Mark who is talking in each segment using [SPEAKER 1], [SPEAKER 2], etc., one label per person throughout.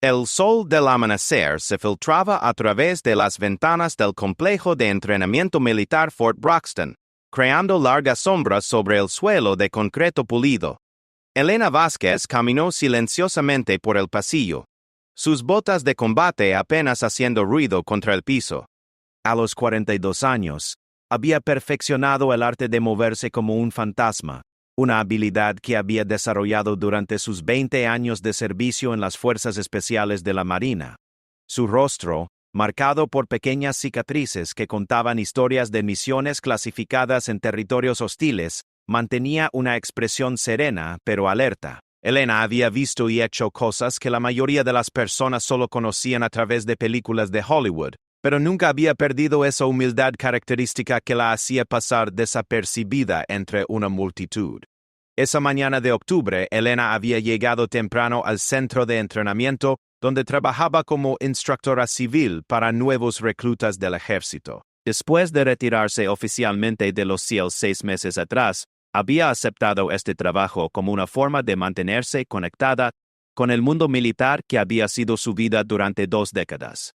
[SPEAKER 1] El sol del amanecer se filtraba a través de las ventanas del complejo de entrenamiento militar Fort Broxton, creando largas sombras sobre el suelo de concreto pulido. Elena Vázquez caminó silenciosamente por el pasillo, sus botas de combate apenas haciendo ruido contra el piso. A los 42 años, había perfeccionado el arte de moverse como un fantasma, una habilidad que había desarrollado durante sus 20 años de servicio en las Fuerzas Especiales de la Marina. Su rostro, marcado por pequeñas cicatrices que contaban historias de misiones clasificadas en territorios hostiles, mantenía una expresión serena pero alerta. Elena había visto y hecho cosas que la mayoría de las personas solo conocían a través de películas de Hollywood, pero nunca había perdido esa humildad característica que la hacía pasar desapercibida entre una multitud. Esa mañana de octubre, Elena había llegado temprano al centro de entrenamiento, donde trabajaba como instructora civil para nuevos reclutas del ejército. Después de retirarse oficialmente de los SEALs 6 meses atrás, había aceptado este trabajo como una forma de mantenerse conectada con el mundo militar que había sido su vida durante 2 décadas.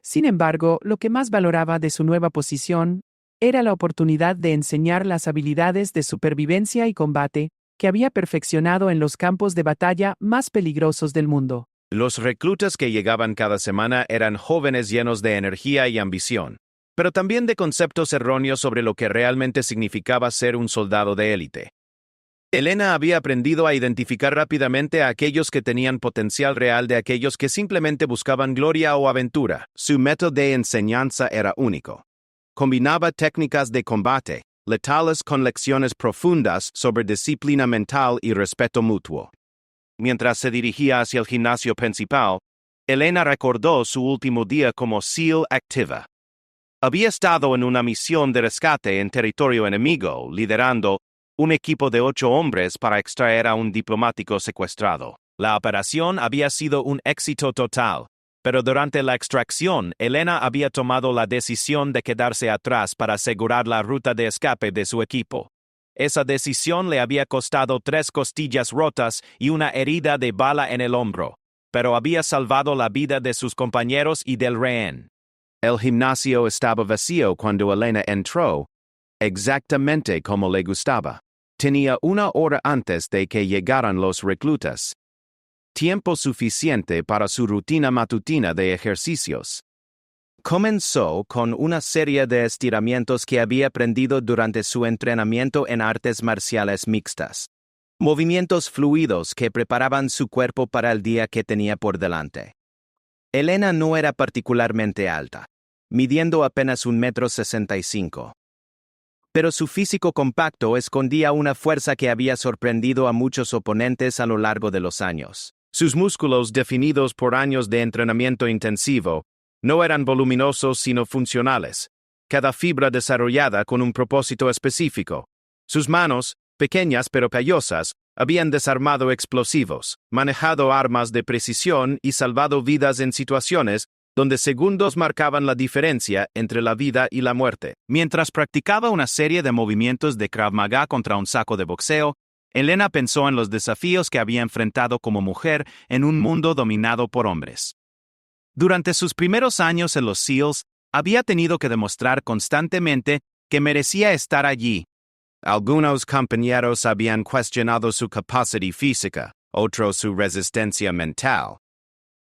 [SPEAKER 2] Sin embargo, lo que más valoraba de su nueva posición era la oportunidad de enseñar las habilidades de supervivencia y combate que había perfeccionado en los campos de batalla más peligrosos del mundo.
[SPEAKER 1] Los reclutas que llegaban cada semana eran jóvenes llenos de energía y ambición, pero también de conceptos erróneos sobre lo que realmente significaba ser un soldado de élite. Elena había aprendido a identificar rápidamente a aquellos que tenían potencial real de aquellos que simplemente buscaban gloria o aventura. Su método de enseñanza era único. Combinaba técnicas de combate, letales con lecciones profundas sobre disciplina mental y respeto mutuo. Mientras se dirigía hacia el gimnasio principal, Elena recordó su último día como SEAL activa. Había estado en una misión de rescate en territorio enemigo, liderando un equipo de 8 hombres para extraer a un diplomático secuestrado. La operación había sido un éxito total, pero durante la extracción, Elena había tomado la decisión de quedarse atrás para asegurar la ruta de escape de su equipo. Esa decisión le había costado 3 costillas rotas y una herida de bala en el hombro, pero había salvado la vida de sus compañeros y del rehén. El gimnasio estaba vacío cuando Elena entró, exactamente como le gustaba. Tenía 1 hora antes de que llegaran los reclutas. Tiempo suficiente para su rutina matutina de ejercicios. Comenzó con una serie de estiramientos que había aprendido durante su entrenamiento en artes marciales mixtas. Movimientos fluidos que preparaban su cuerpo para el día que tenía por delante. Elena no era particularmente alta, midiendo apenas 1,65 m. Pero su físico compacto escondía una fuerza que había sorprendido a muchos oponentes a lo largo de los años. Sus músculos, definidos por años de entrenamiento intensivo, no eran voluminosos sino funcionales, cada fibra desarrollada con un propósito específico. Sus manos, pequeñas pero callosas, habían desarmado explosivos, manejado armas de precisión y salvado vidas en situaciones donde segundos marcaban la diferencia entre la vida y la muerte. Mientras practicaba una serie de movimientos de Krav Maga contra un saco de boxeo, Elena pensó en los desafíos que había enfrentado como mujer en un mundo dominado por hombres. Durante sus primeros años en los SEALs, había tenido que demostrar constantemente que merecía estar allí. Algunos compañeros habían cuestionado su capacidad física, otros su resistencia mental.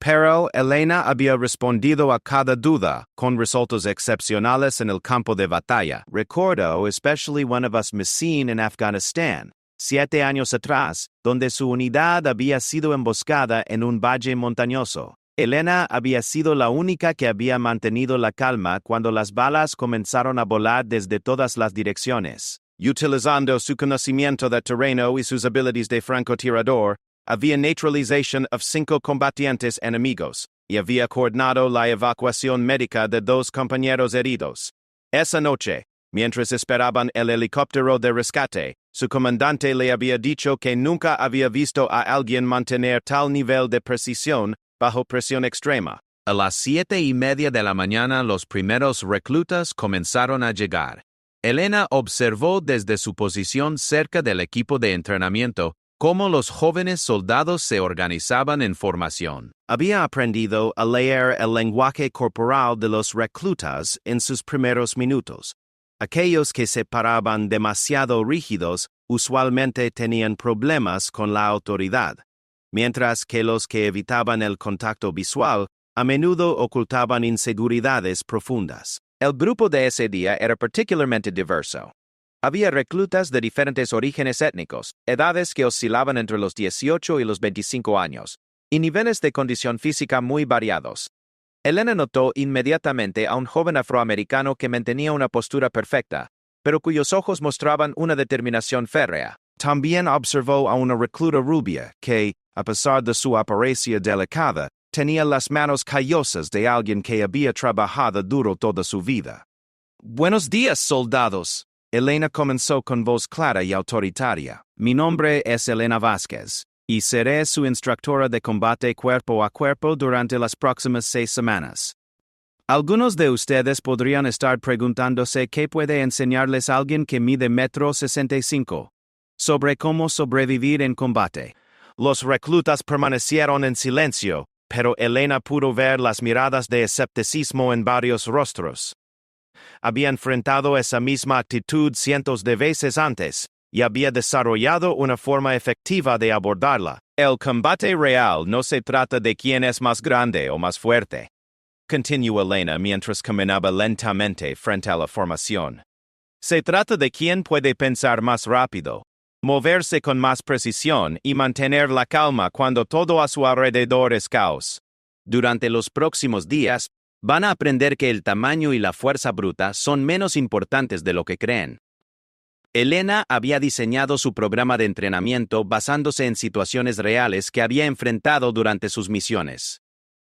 [SPEAKER 1] Pero Elena había respondido a cada duda con resultados excepcionales en el campo de batalla. Recuerdo especially one of us mission en Afganistán, 7 años atrás, donde su unidad había sido emboscada en un valle montañoso. Elena había sido la única que había mantenido la calma cuando las balas comenzaron a volar desde todas las direcciones. Utilizando su conocimiento de terreno y sus habilidades de francotirador, había neutralizado a 5 combatientes enemigos, y había coordinado la evacuación médica de 2 compañeros heridos. Esa noche, mientras esperaban el helicóptero de rescate, su comandante le había dicho que nunca había visto a alguien mantener tal nivel de precisión bajo presión extrema. A las 7:30 de la mañana los primeros reclutas comenzaron a llegar. Elena observó desde su posición cerca del equipo de entrenamiento Cómo los jóvenes soldados se organizaban en formación. Había aprendido a leer el lenguaje corporal de los reclutas en sus primeros minutos. Aquellos que se paraban demasiado rígidos usualmente tenían problemas con la autoridad, mientras que los que evitaban el contacto visual a menudo ocultaban inseguridades profundas. El grupo de ese día era particularmente diverso. Había reclutas de diferentes orígenes étnicos, edades que oscilaban entre los 18 y los 25 años, y niveles de condición física muy variados. Elena notó inmediatamente a un joven afroamericano que mantenía una postura perfecta, pero cuyos ojos mostraban una determinación férrea. También observó a una recluta rubia que, a pesar de su apariencia delicada, tenía las manos callosas de alguien que había trabajado duro toda su vida. «Buenos días, soldados», Elena comenzó con voz clara y autoritaria. «Mi nombre es Elena Vázquez, y seré su instructora de combate cuerpo a cuerpo durante las próximas 6 semanas. Algunos de ustedes podrían estar preguntándose qué puede enseñarles alguien que mide 1,65 m sobre cómo sobrevivir en combate». Los reclutas permanecieron en silencio, pero Elena pudo ver las miradas de escepticismo en varios rostros. Había enfrentado esa misma actitud cientos de veces antes, y había desarrollado una forma efectiva de abordarla. El combate real no se trata de quién es más grande o más fuerte, continuó Elena mientras caminaba lentamente frente a la formación. Se trata de quién puede pensar más rápido, moverse con más precisión y mantener la calma cuando todo a su alrededor es caos. Durante los próximos días, van a aprender que el tamaño y la fuerza bruta son menos importantes de lo que creen. Elena había diseñado su programa de entrenamiento basándose en situaciones reales que había enfrentado durante sus misiones.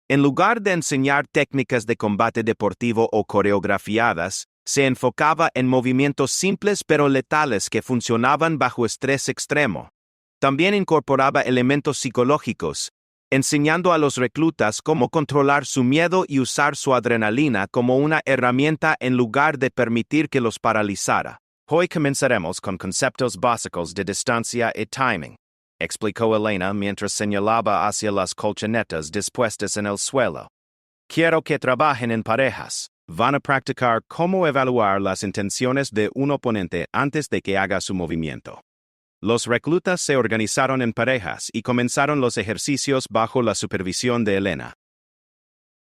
[SPEAKER 1] En lugar de enseñar técnicas de combate deportivo o coreografiadas, se enfocaba en movimientos simples pero letales que funcionaban bajo estrés extremo. También incorporaba elementos psicológicos, enseñando a los reclutas cómo controlar su miedo y usar su adrenalina como una herramienta en lugar de permitir que los paralizara. Hoy comenzaremos con conceptos básicos de distancia y timing, explicó Elena mientras señalaba hacia las colchonetas dispuestas en el suelo. Quiero que trabajen en parejas. Van a practicar cómo evaluar las intenciones de un oponente antes de que haga su movimiento. Los reclutas se organizaron en parejas y comenzaron los ejercicios bajo la supervisión de Elena.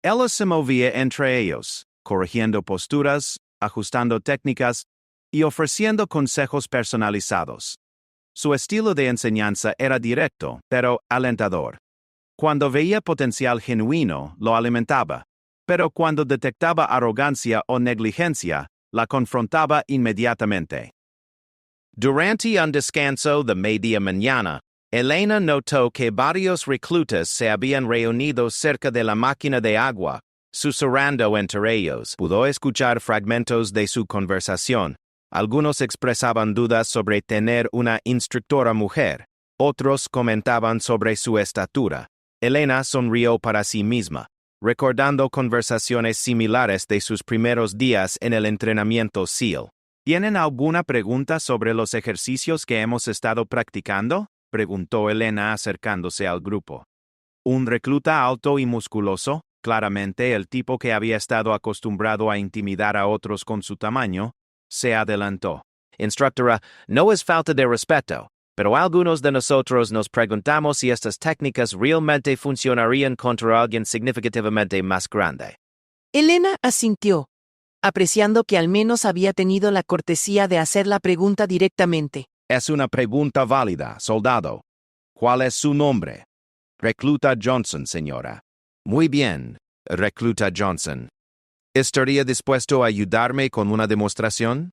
[SPEAKER 1] Ella se movía entre ellos, corrigiendo posturas, ajustando técnicas y ofreciendo consejos personalizados. Su estilo de enseñanza era directo, pero alentador. Cuando veía potencial genuino, lo alimentaba, pero cuando detectaba arrogancia o negligencia, la confrontaba inmediatamente. Durante un descanso de media mañana, Elena notó que varios reclutas se habían reunido cerca de la máquina de agua, susurrando entre ellos. Pudo escuchar fragmentos de su conversación. Algunos expresaban dudas sobre tener una instructora mujer. Otros comentaban sobre su estatura. Elena sonrió para sí misma, recordando conversaciones similares de sus primeros días en el entrenamiento SEAL. ¿Tienen alguna pregunta sobre los ejercicios que hemos estado practicando?, preguntó Elena acercándose al grupo. Un recluta alto y musculoso, claramente el tipo que había estado acostumbrado a intimidar a otros con su tamaño, se adelantó. Instructora, no es falta de respeto, pero algunos de nosotros nos preguntamos si estas técnicas realmente funcionarían contra alguien significativamente más grande.
[SPEAKER 3] Elena asintió, apreciando que al menos había tenido la cortesía de hacer la pregunta directamente.
[SPEAKER 1] Es una pregunta válida, soldado. ¿Cuál es su nombre? Recluta Johnson, señora. Muy bien, recluta Johnson. ¿Estaría dispuesto a ayudarme con una demostración?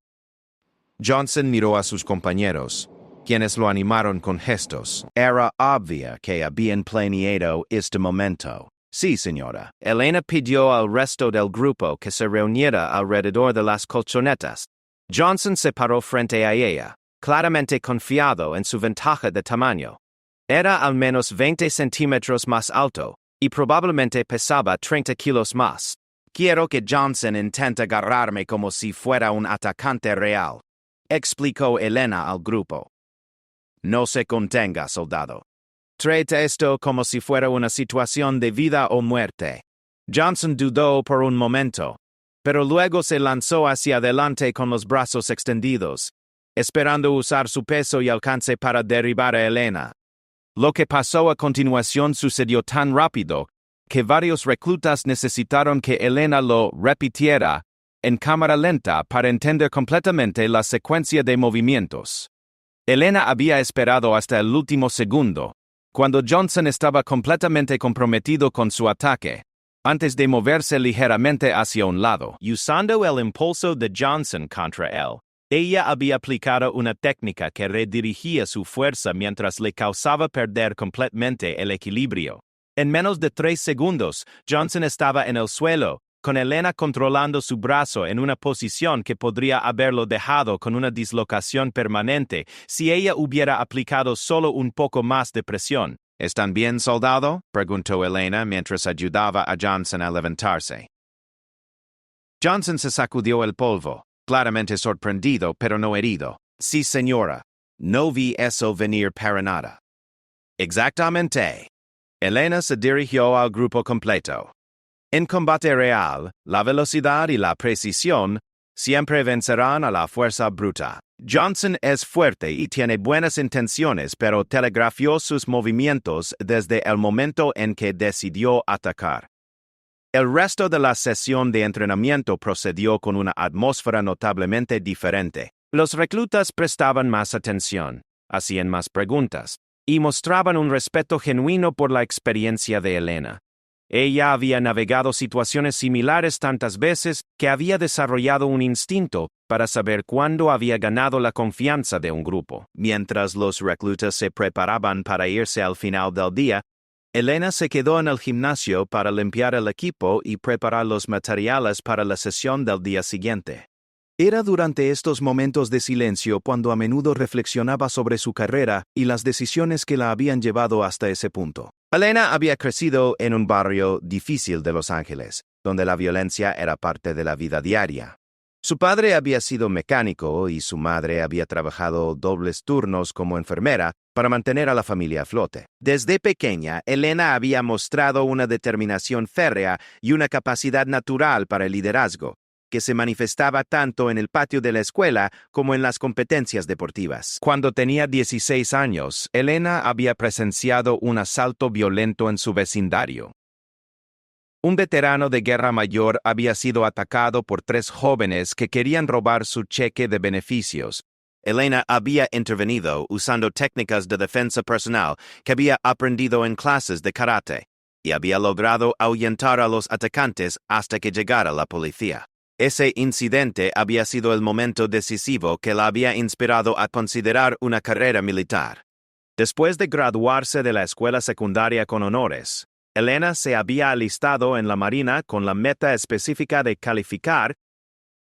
[SPEAKER 1] Johnson miró a sus compañeros, quienes lo animaron con gestos. Era obvia que habían planeado este momento. Sí, señora. Elena pidió al resto del grupo que se reuniera alrededor de las colchonetas. Johnson se paró frente a ella, claramente confiado en su ventaja de tamaño. Era al menos 20 centímetros más alto, y probablemente pesaba 30 kilos más. Quiero que Johnson intente agarrarme como si fuera un atacante real, explicó Elena al grupo. No se contenga, soldado. Trate esto como si fuera una situación de vida o muerte. Johnson dudó por un momento, pero luego se lanzó hacia adelante con los brazos extendidos, esperando usar su peso y alcance para derribar a Elena. Lo que pasó a continuación sucedió tan rápido que varios reclutas necesitaron que Elena lo repitiera en cámara lenta para entender completamente la secuencia de movimientos. Elena había esperado hasta el último segundo, cuando Johnson estaba completamente comprometido con su ataque, antes de moverse ligeramente hacia un lado. Usando el impulso de Johnson contra él, ella había aplicado una técnica que redirigía su fuerza mientras le causaba perder completamente el equilibrio. En menos de 3 segundos, Johnson estaba en el suelo, con Elena controlando su brazo en una posición que podría haberlo dejado con una dislocación permanente si ella hubiera aplicado solo un poco más de presión. ¿Están bien, soldado?, preguntó Elena mientras ayudaba a Johnson a levantarse. Johnson se sacudió el polvo, claramente sorprendido pero no herido. Sí, señora. No vi eso venir para nada. Exactamente. Elena se dirigió al grupo completo. En combate real, la velocidad y la precisión siempre vencerán a la fuerza bruta. Johnson es fuerte y tiene buenas intenciones, pero telegrafió sus movimientos desde el momento en que decidió atacar. El resto de la sesión de entrenamiento procedió con una atmósfera notablemente diferente. Los reclutas prestaban más atención, hacían más preguntas, y mostraban un respeto genuino por la experiencia de Elena. Ella había navegado situaciones similares tantas veces que había desarrollado un instinto para saber cuándo había ganado la confianza de un grupo. Mientras los reclutas se preparaban para irse al final del día, Elena se quedó en el gimnasio para limpiar el equipo y preparar los materiales para la sesión del día siguiente. Era durante estos momentos de silencio cuando a menudo reflexionaba sobre su carrera y las decisiones que la habían llevado hasta ese punto. Elena había crecido en un barrio difícil de Los Ángeles, donde la violencia era parte de la vida diaria. Su padre había sido mecánico y su madre había trabajado dobles turnos como enfermera para mantener a la familia a flote. Desde pequeña, Elena había mostrado una determinación férrea y una capacidad natural para el liderazgo, que se manifestaba tanto en el patio de la escuela como en las competencias deportivas. Cuando tenía 16 años, Elena había presenciado un asalto violento en su vecindario. Un veterano de guerra mayor había sido atacado por 3 jóvenes que querían robar su cheque de beneficios. Elena había intervenido usando técnicas de defensa personal que había aprendido en clases de karate y había logrado ahuyentar a los atacantes hasta que llegara la policía. Ese incidente había sido el momento decisivo que la había inspirado a considerar una carrera militar. Después de graduarse de la escuela secundaria con honores, Elena se había alistado en la Marina con la meta específica de calificar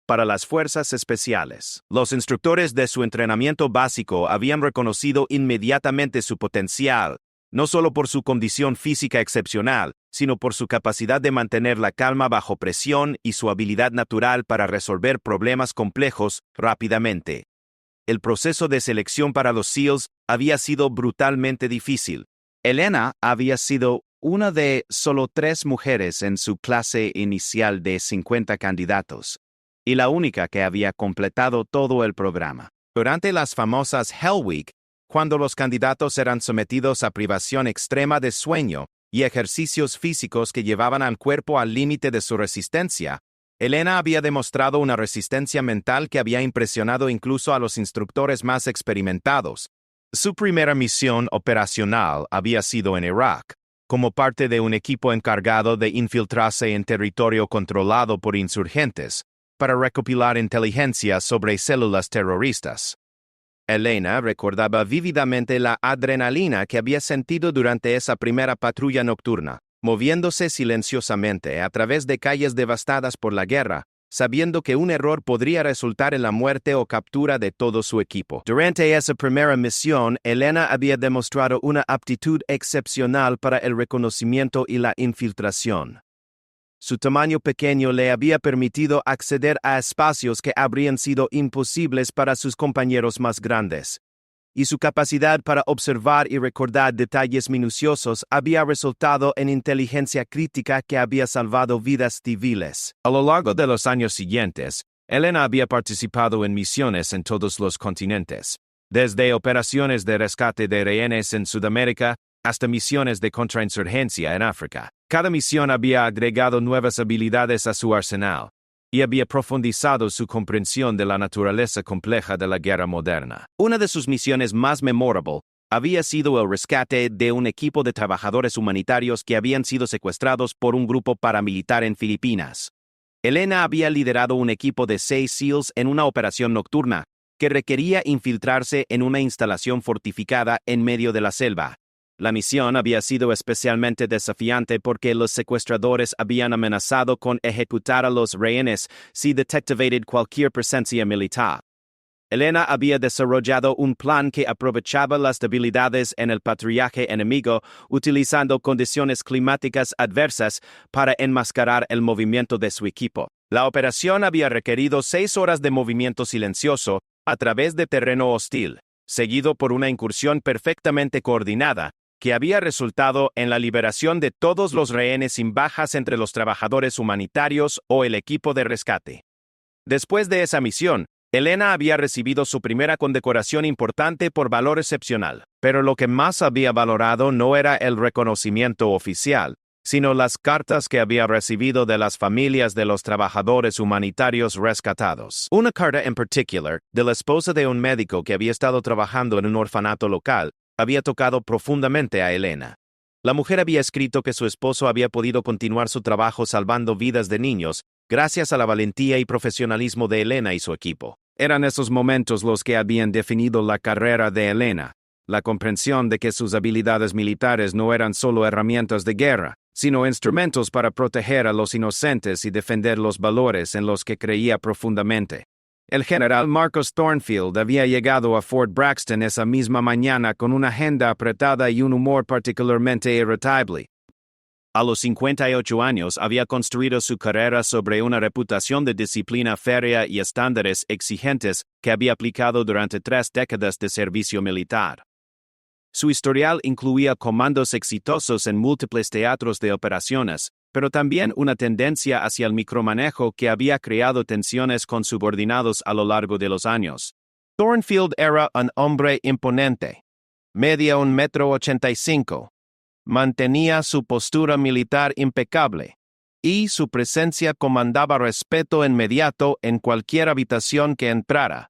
[SPEAKER 1] para las fuerzas especiales. Los instructores de su entrenamiento básico habían reconocido inmediatamente su potencial, no solo por su condición física excepcional, sino por su capacidad de mantener la calma bajo presión y su habilidad natural para resolver problemas complejos rápidamente. El proceso de selección para los SEALs había sido brutalmente difícil. Elena había sido una de solo 3 mujeres en su clase inicial de 50 candidatos, y la única que había completado todo el programa. Durante las famosas Hell Week, cuando los candidatos eran sometidos a privación extrema de sueño y ejercicios físicos que llevaban al cuerpo al límite de su resistencia, Elena había demostrado una resistencia mental que había impresionado incluso a los instructores más experimentados. Su primera misión operacional había sido en Irak, como parte de un equipo encargado de infiltrarse en territorio controlado por insurgentes, para recopilar inteligencia sobre células terroristas. Elena recordaba vívidamente la adrenalina que había sentido durante esa primera patrulla nocturna, moviéndose silenciosamente a través de calles devastadas por la guerra, sabiendo que un error podría resultar en la muerte o captura de todo su equipo. Durante esa primera misión, Elena había demostrado una aptitud excepcional para el reconocimiento y la infiltración. Su tamaño pequeño le había permitido acceder a espacios que habrían sido imposibles para sus compañeros más grandes. y su capacidad para observar y recordar detalles minuciosos había resultado en inteligencia crítica que había salvado vidas civiles. A lo largo de los años siguientes, Elena había participado en misiones en todos los continentes, desde operaciones de rescate de rehenes en Sudamérica hasta misiones de contrainsurgencia en África. Cada misión había agregado nuevas habilidades a su arsenal y había profundizado su comprensión de la naturaleza compleja de la guerra moderna. Una de sus misiones más memorables había sido el rescate de un equipo de trabajadores humanitarios que habían sido secuestrados por un grupo paramilitar en Filipinas. Elena había liderado un equipo de 6 SEALs en una operación nocturna que requería infiltrarse en una instalación fortificada en medio de la selva. La misión había sido especialmente desafiante porque los secuestradores habían amenazado con ejecutar a los rehenes si detectaban cualquier presencia militar. Elena había desarrollado un plan que aprovechaba las debilidades en el patrullaje enemigo, utilizando condiciones climáticas adversas para enmascarar el movimiento de su equipo. La operación había requerido 6 horas de movimiento silencioso a través de terreno hostil, seguido por una incursión perfectamente coordinada, que había resultado en la liberación de todos los rehenes sin bajas entre los trabajadores humanitarios o el equipo de rescate. Después de esa misión, Elena había recibido su primera condecoración importante por valor excepcional, pero lo que más había valorado no era el reconocimiento oficial, sino las cartas que había recibido de las familias de los trabajadores humanitarios rescatados. Una carta en particular, de la esposa de un médico que había estado trabajando en un orfanato local, había tocado profundamente a Elena. La mujer había escrito que su esposo había podido continuar su trabajo salvando vidas de niños gracias a la valentía y profesionalismo de Elena y su equipo. Eran esos momentos los que habían definido la carrera de Elena, la comprensión de que sus habilidades militares no eran solo herramientas de guerra, sino instrumentos para proteger a los inocentes y defender los valores en los que creía profundamente. El general Marcus Thornfield había llegado a Fort Braxton esa misma mañana con una agenda apretada y un humor particularmente irritable. A los 58 años había construido su carrera sobre una reputación de disciplina férrea y estándares exigentes que había aplicado durante 3 décadas de servicio militar. Su historial incluía comandos exitosos en múltiples teatros de operaciones, pero también una tendencia hacia el micromanejo que había creado tensiones con subordinados a lo largo de los años. Thornfield era un hombre imponente. Medía 1,85 m. Mantenía su postura militar impecable, y su presencia comandaba respeto inmediato en cualquier habitación que entrara.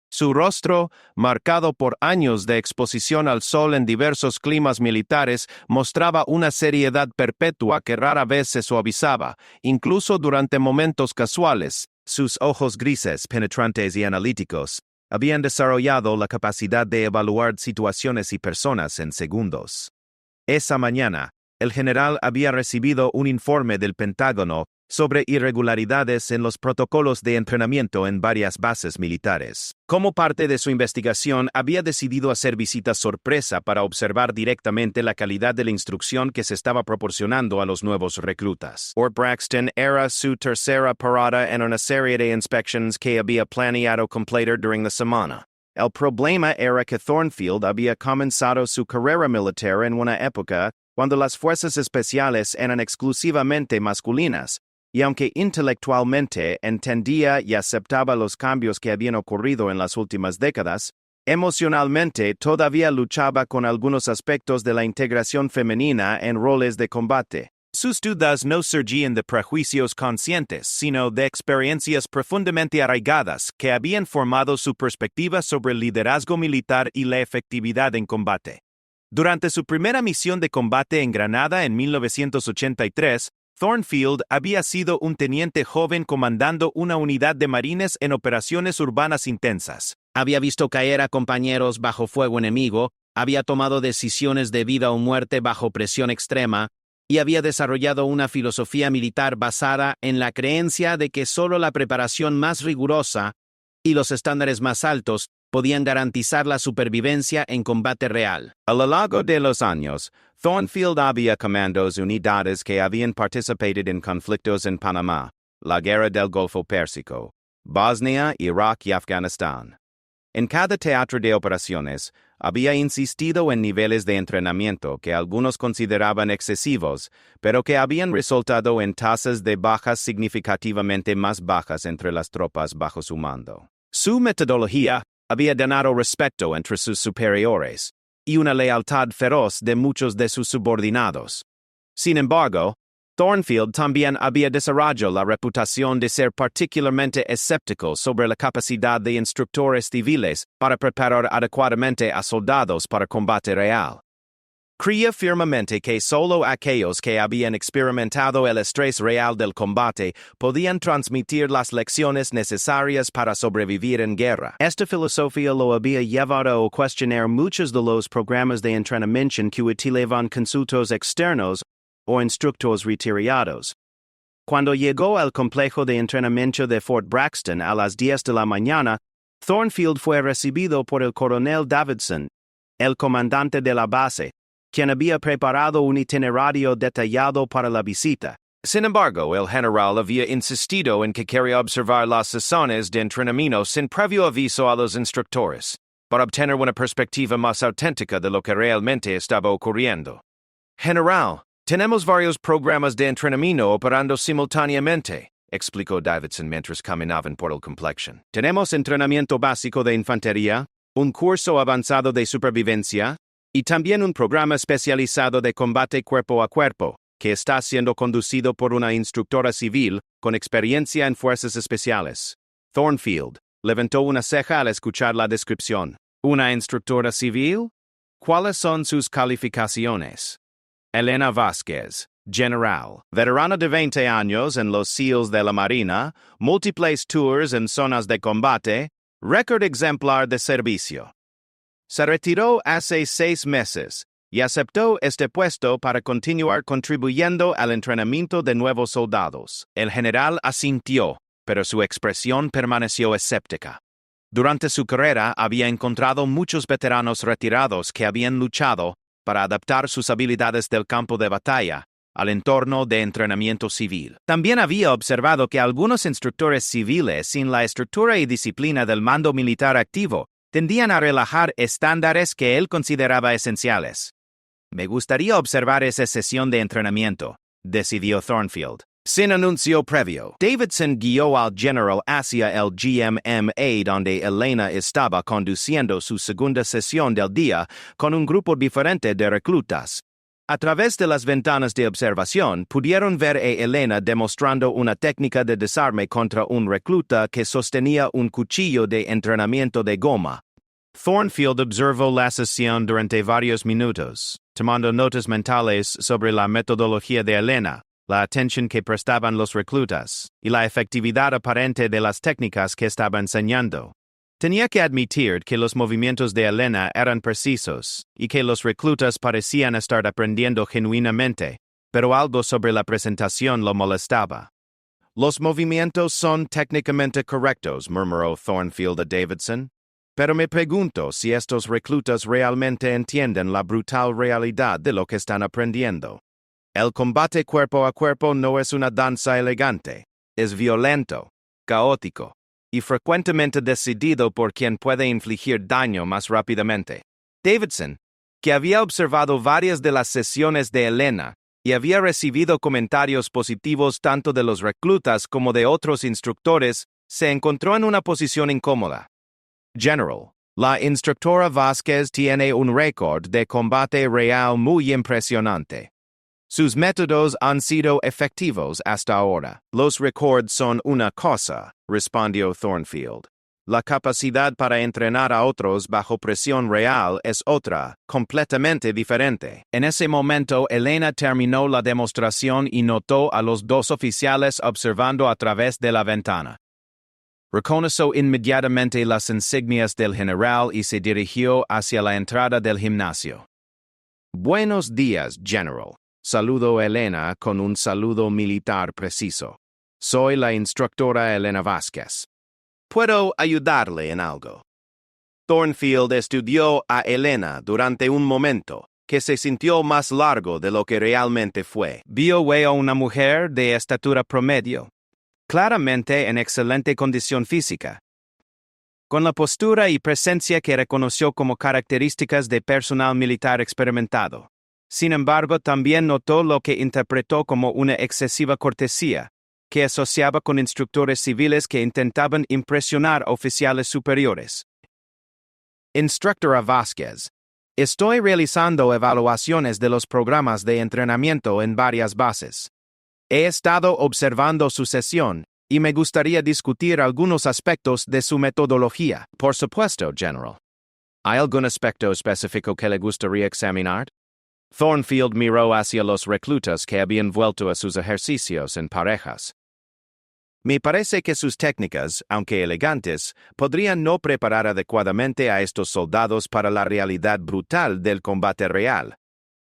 [SPEAKER 1] Su rostro, marcado por años de exposición al sol en diversos climas militares, mostraba una seriedad perpetua que rara vez se suavizaba, incluso durante momentos casuales. Sus ojos grises, penetrantes y analíticos, habían desarrollado la capacidad de evaluar situaciones y personas en segundos. Esa mañana, el general había recibido un informe del Pentágono sobre irregularidades en los protocolos de entrenamiento en varias bases militares. Como parte de su investigación, había decidido hacer visitas sorpresa para observar directamente la calidad de la instrucción que se estaba proporcionando a los nuevos reclutas. Fort Braxton era su tercera parada en una serie de inspecciones que había planeado completar durante la semana. El problema era que Thornfield había comenzado su carrera militar en una época cuando las fuerzas especiales eran exclusivamente masculinas, y aunque intelectualmente entendía y aceptaba los cambios que habían ocurrido en las últimas décadas, emocionalmente todavía luchaba con algunos aspectos de la integración femenina en roles de combate. Sus dudas no surgían de prejuicios conscientes, sino de experiencias profundamente arraigadas que habían formado su perspectiva sobre el liderazgo militar y la efectividad en combate. Durante su primera misión de combate en Granada en 1983, Thornfield había sido un teniente joven comandando una unidad de marines en operaciones urbanas intensas. Había visto caer a compañeros bajo fuego enemigo, había tomado decisiones de vida o muerte bajo presión extrema, y había desarrollado una filosofía militar basada en la creencia de que solo la preparación más rigurosa y los estándares más altos podían garantizar la supervivencia en combate real. A lo largo de los años, Thornfield había comandado unidades que habían participado en conflictos en Panamá, la Guerra del Golfo Pérsico, Bosnia, Irak y Afganistán. En cada teatro de operaciones, había insistido en niveles de entrenamiento que algunos consideraban excesivos, pero que habían resultado en tasas de bajas significativamente más bajas entre las tropas bajo su mando. Su metodología había ganado respeto entre sus superiores y una lealtad feroz de muchos de sus subordinados. Sin embargo, Thornfield también había desarrollado la reputación de ser particularmente escéptico sobre la capacidad de instructores civiles para preparar adecuadamente a soldados para combate real. Creía firmemente que solo aquellos que habían experimentado el estrés real del combate podían transmitir las lecciones necesarias para sobrevivir en guerra. Esta filosofía lo había llevado a cuestionar muchos de los programas de entrenamiento que utilizaban consultores externos o instructores retirados. Cuando llegó al complejo de entrenamiento de Fort Braxton a las 10 de la mañana, Thornfield fue recibido por el coronel Davidson, el comandante de la base, quien había preparado un itinerario detallado para la visita. Sin embargo, el general había insistido en que quería observar las sesiones de entrenamiento sin previo aviso a los instructores, para obtener una perspectiva más auténtica de lo que realmente estaba ocurriendo. General, tenemos varios programas de entrenamiento operando simultáneamente, explicó Davidson mientras caminaban por el complejo. Tenemos entrenamiento básico de infantería, un curso avanzado de supervivencia, y también un programa especializado de combate cuerpo a cuerpo, que está siendo conducido por una instructora civil con experiencia en fuerzas especiales. Thornfield levantó una ceja al escuchar la descripción. ¿Una instructora civil? ¿Cuáles son sus calificaciones? Elena Vázquez, general, veterana de 20 años en los SEALs de la Marina, múltiples tours en zonas de combate, récord exemplar de servicio. Se retiró hace 6 meses y aceptó este puesto para continuar contribuyendo al entrenamiento de nuevos soldados. El general asintió, pero su expresión permaneció escéptica. Durante su carrera había encontrado muchos veteranos retirados que habían luchado para adaptar sus habilidades del campo de batalla al entorno de entrenamiento civil. También había observado que algunos instructores civiles sin la estructura y disciplina del mando militar activo tendían a relajar estándares que él consideraba esenciales. Me gustaría observar esa sesión de entrenamiento, decidió Thornfield. Sin anuncio previo, Davidson guió al general hacia el GMMA donde Elena estaba conduciendo su segunda sesión del día con un grupo diferente de reclutas. A través de las ventanas de observación, pudieron ver a Elena demostrando una técnica de desarme contra un recluta que sostenía un cuchillo de entrenamiento de goma. Thornfield observó la sesión durante varios minutos, tomando notas mentales sobre la metodología de Elena, la atención que prestaban los reclutas, y la efectividad aparente de las técnicas que estaba enseñando. Tenía que admitir que los movimientos de Elena eran precisos, y que los reclutas parecían estar aprendiendo genuinamente, pero algo sobre la presentación lo molestaba. Los movimientos son técnicamente correctos, murmuró Thornfield a Davidson, pero me pregunto si estos reclutas realmente entienden la brutal realidad de lo que están aprendiendo. El combate cuerpo a cuerpo no es una danza elegante, es violento, caótico, y frecuentemente decidido por quien puede infligir daño más rápidamente. Davidson, que había observado varias de las sesiones de Elena y había recibido comentarios positivos tanto de los reclutas como de otros instructores, se encontró en una posición incómoda. General, la instructora Vázquez tiene un récord de combate real muy impresionante. Sus métodos han sido efectivos hasta ahora. Los récords son una cosa, respondió Thornfield. La capacidad para entrenar a otros bajo presión real es otra, completamente diferente. En ese momento, Elena terminó la demostración y notó a los 2 oficiales observando a través de la ventana. Reconoció inmediatamente las insignias del general y se dirigió hacia la entrada del gimnasio. Buenos días, General. Saludó Elena con un saludo militar preciso. Soy la instructora Elena Vázquez. ¿Puedo ayudarle en algo? Thornfield estudió a Elena durante un momento, que se sintió más largo de lo que realmente fue. Vio a una mujer de estatura promedio, claramente en excelente condición física. con la postura y presencia que reconoció como características de personal militar experimentado. Sin embargo, también notó lo que interpretó como una excesiva cortesía, que asociaba con instructores civiles que intentaban impresionar oficiales superiores. Instructora Vázquez. Estoy realizando evaluaciones de los programas de entrenamiento en varias bases. He estado observando su sesión, y me gustaría discutir algunos aspectos de su metodología. Por supuesto, General. ¿Hay algún aspecto específico que le gustaría examinar? Thornfield miró hacia los reclutas que habían vuelto a sus ejercicios en parejas. Me parece que sus técnicas, aunque elegantes, podrían no preparar adecuadamente a estos soldados para la realidad brutal del combate real.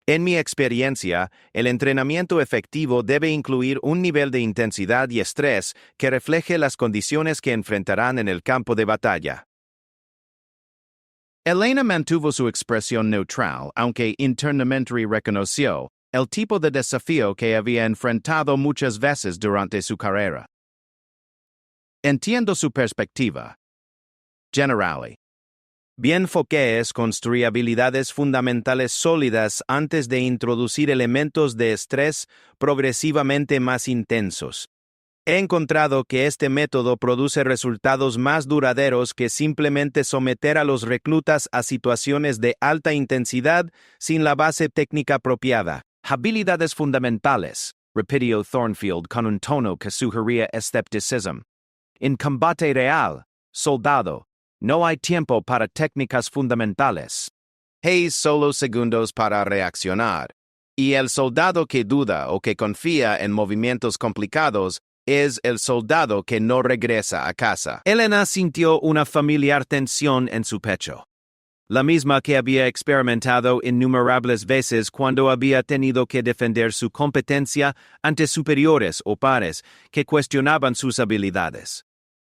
[SPEAKER 1] En mi experiencia, el entrenamiento efectivo debe incluir un nivel de intensidad y estrés que refleje las condiciones que enfrentarán en el campo de batalla. Elena mantuvo su expresión neutral, aunque internamente reconoció el tipo de desafío que había enfrentado muchas veces durante su carrera. Entiendo su perspectiva. Generale. Bien Fouquet construía habilidades fundamentales sólidas antes de introducir elementos de estrés progresivamente más intensos. He encontrado que este método produce resultados más duraderos que simplemente someter a los reclutas a situaciones de alta intensidad sin la base técnica apropiada. Habilidades fundamentales, repitió Thornfield con un tono que sugería escepticismo. En combate real, soldado, no hay tiempo para técnicas fundamentales. Hay solo segundos para reaccionar. Y el soldado que duda o que confía en movimientos complicados es el soldado que no regresa a casa. Elena sintió una familiar tensión en su pecho. La misma que había experimentado innumerables veces cuando había tenido que defender su competencia ante superiores o pares que cuestionaban sus habilidades.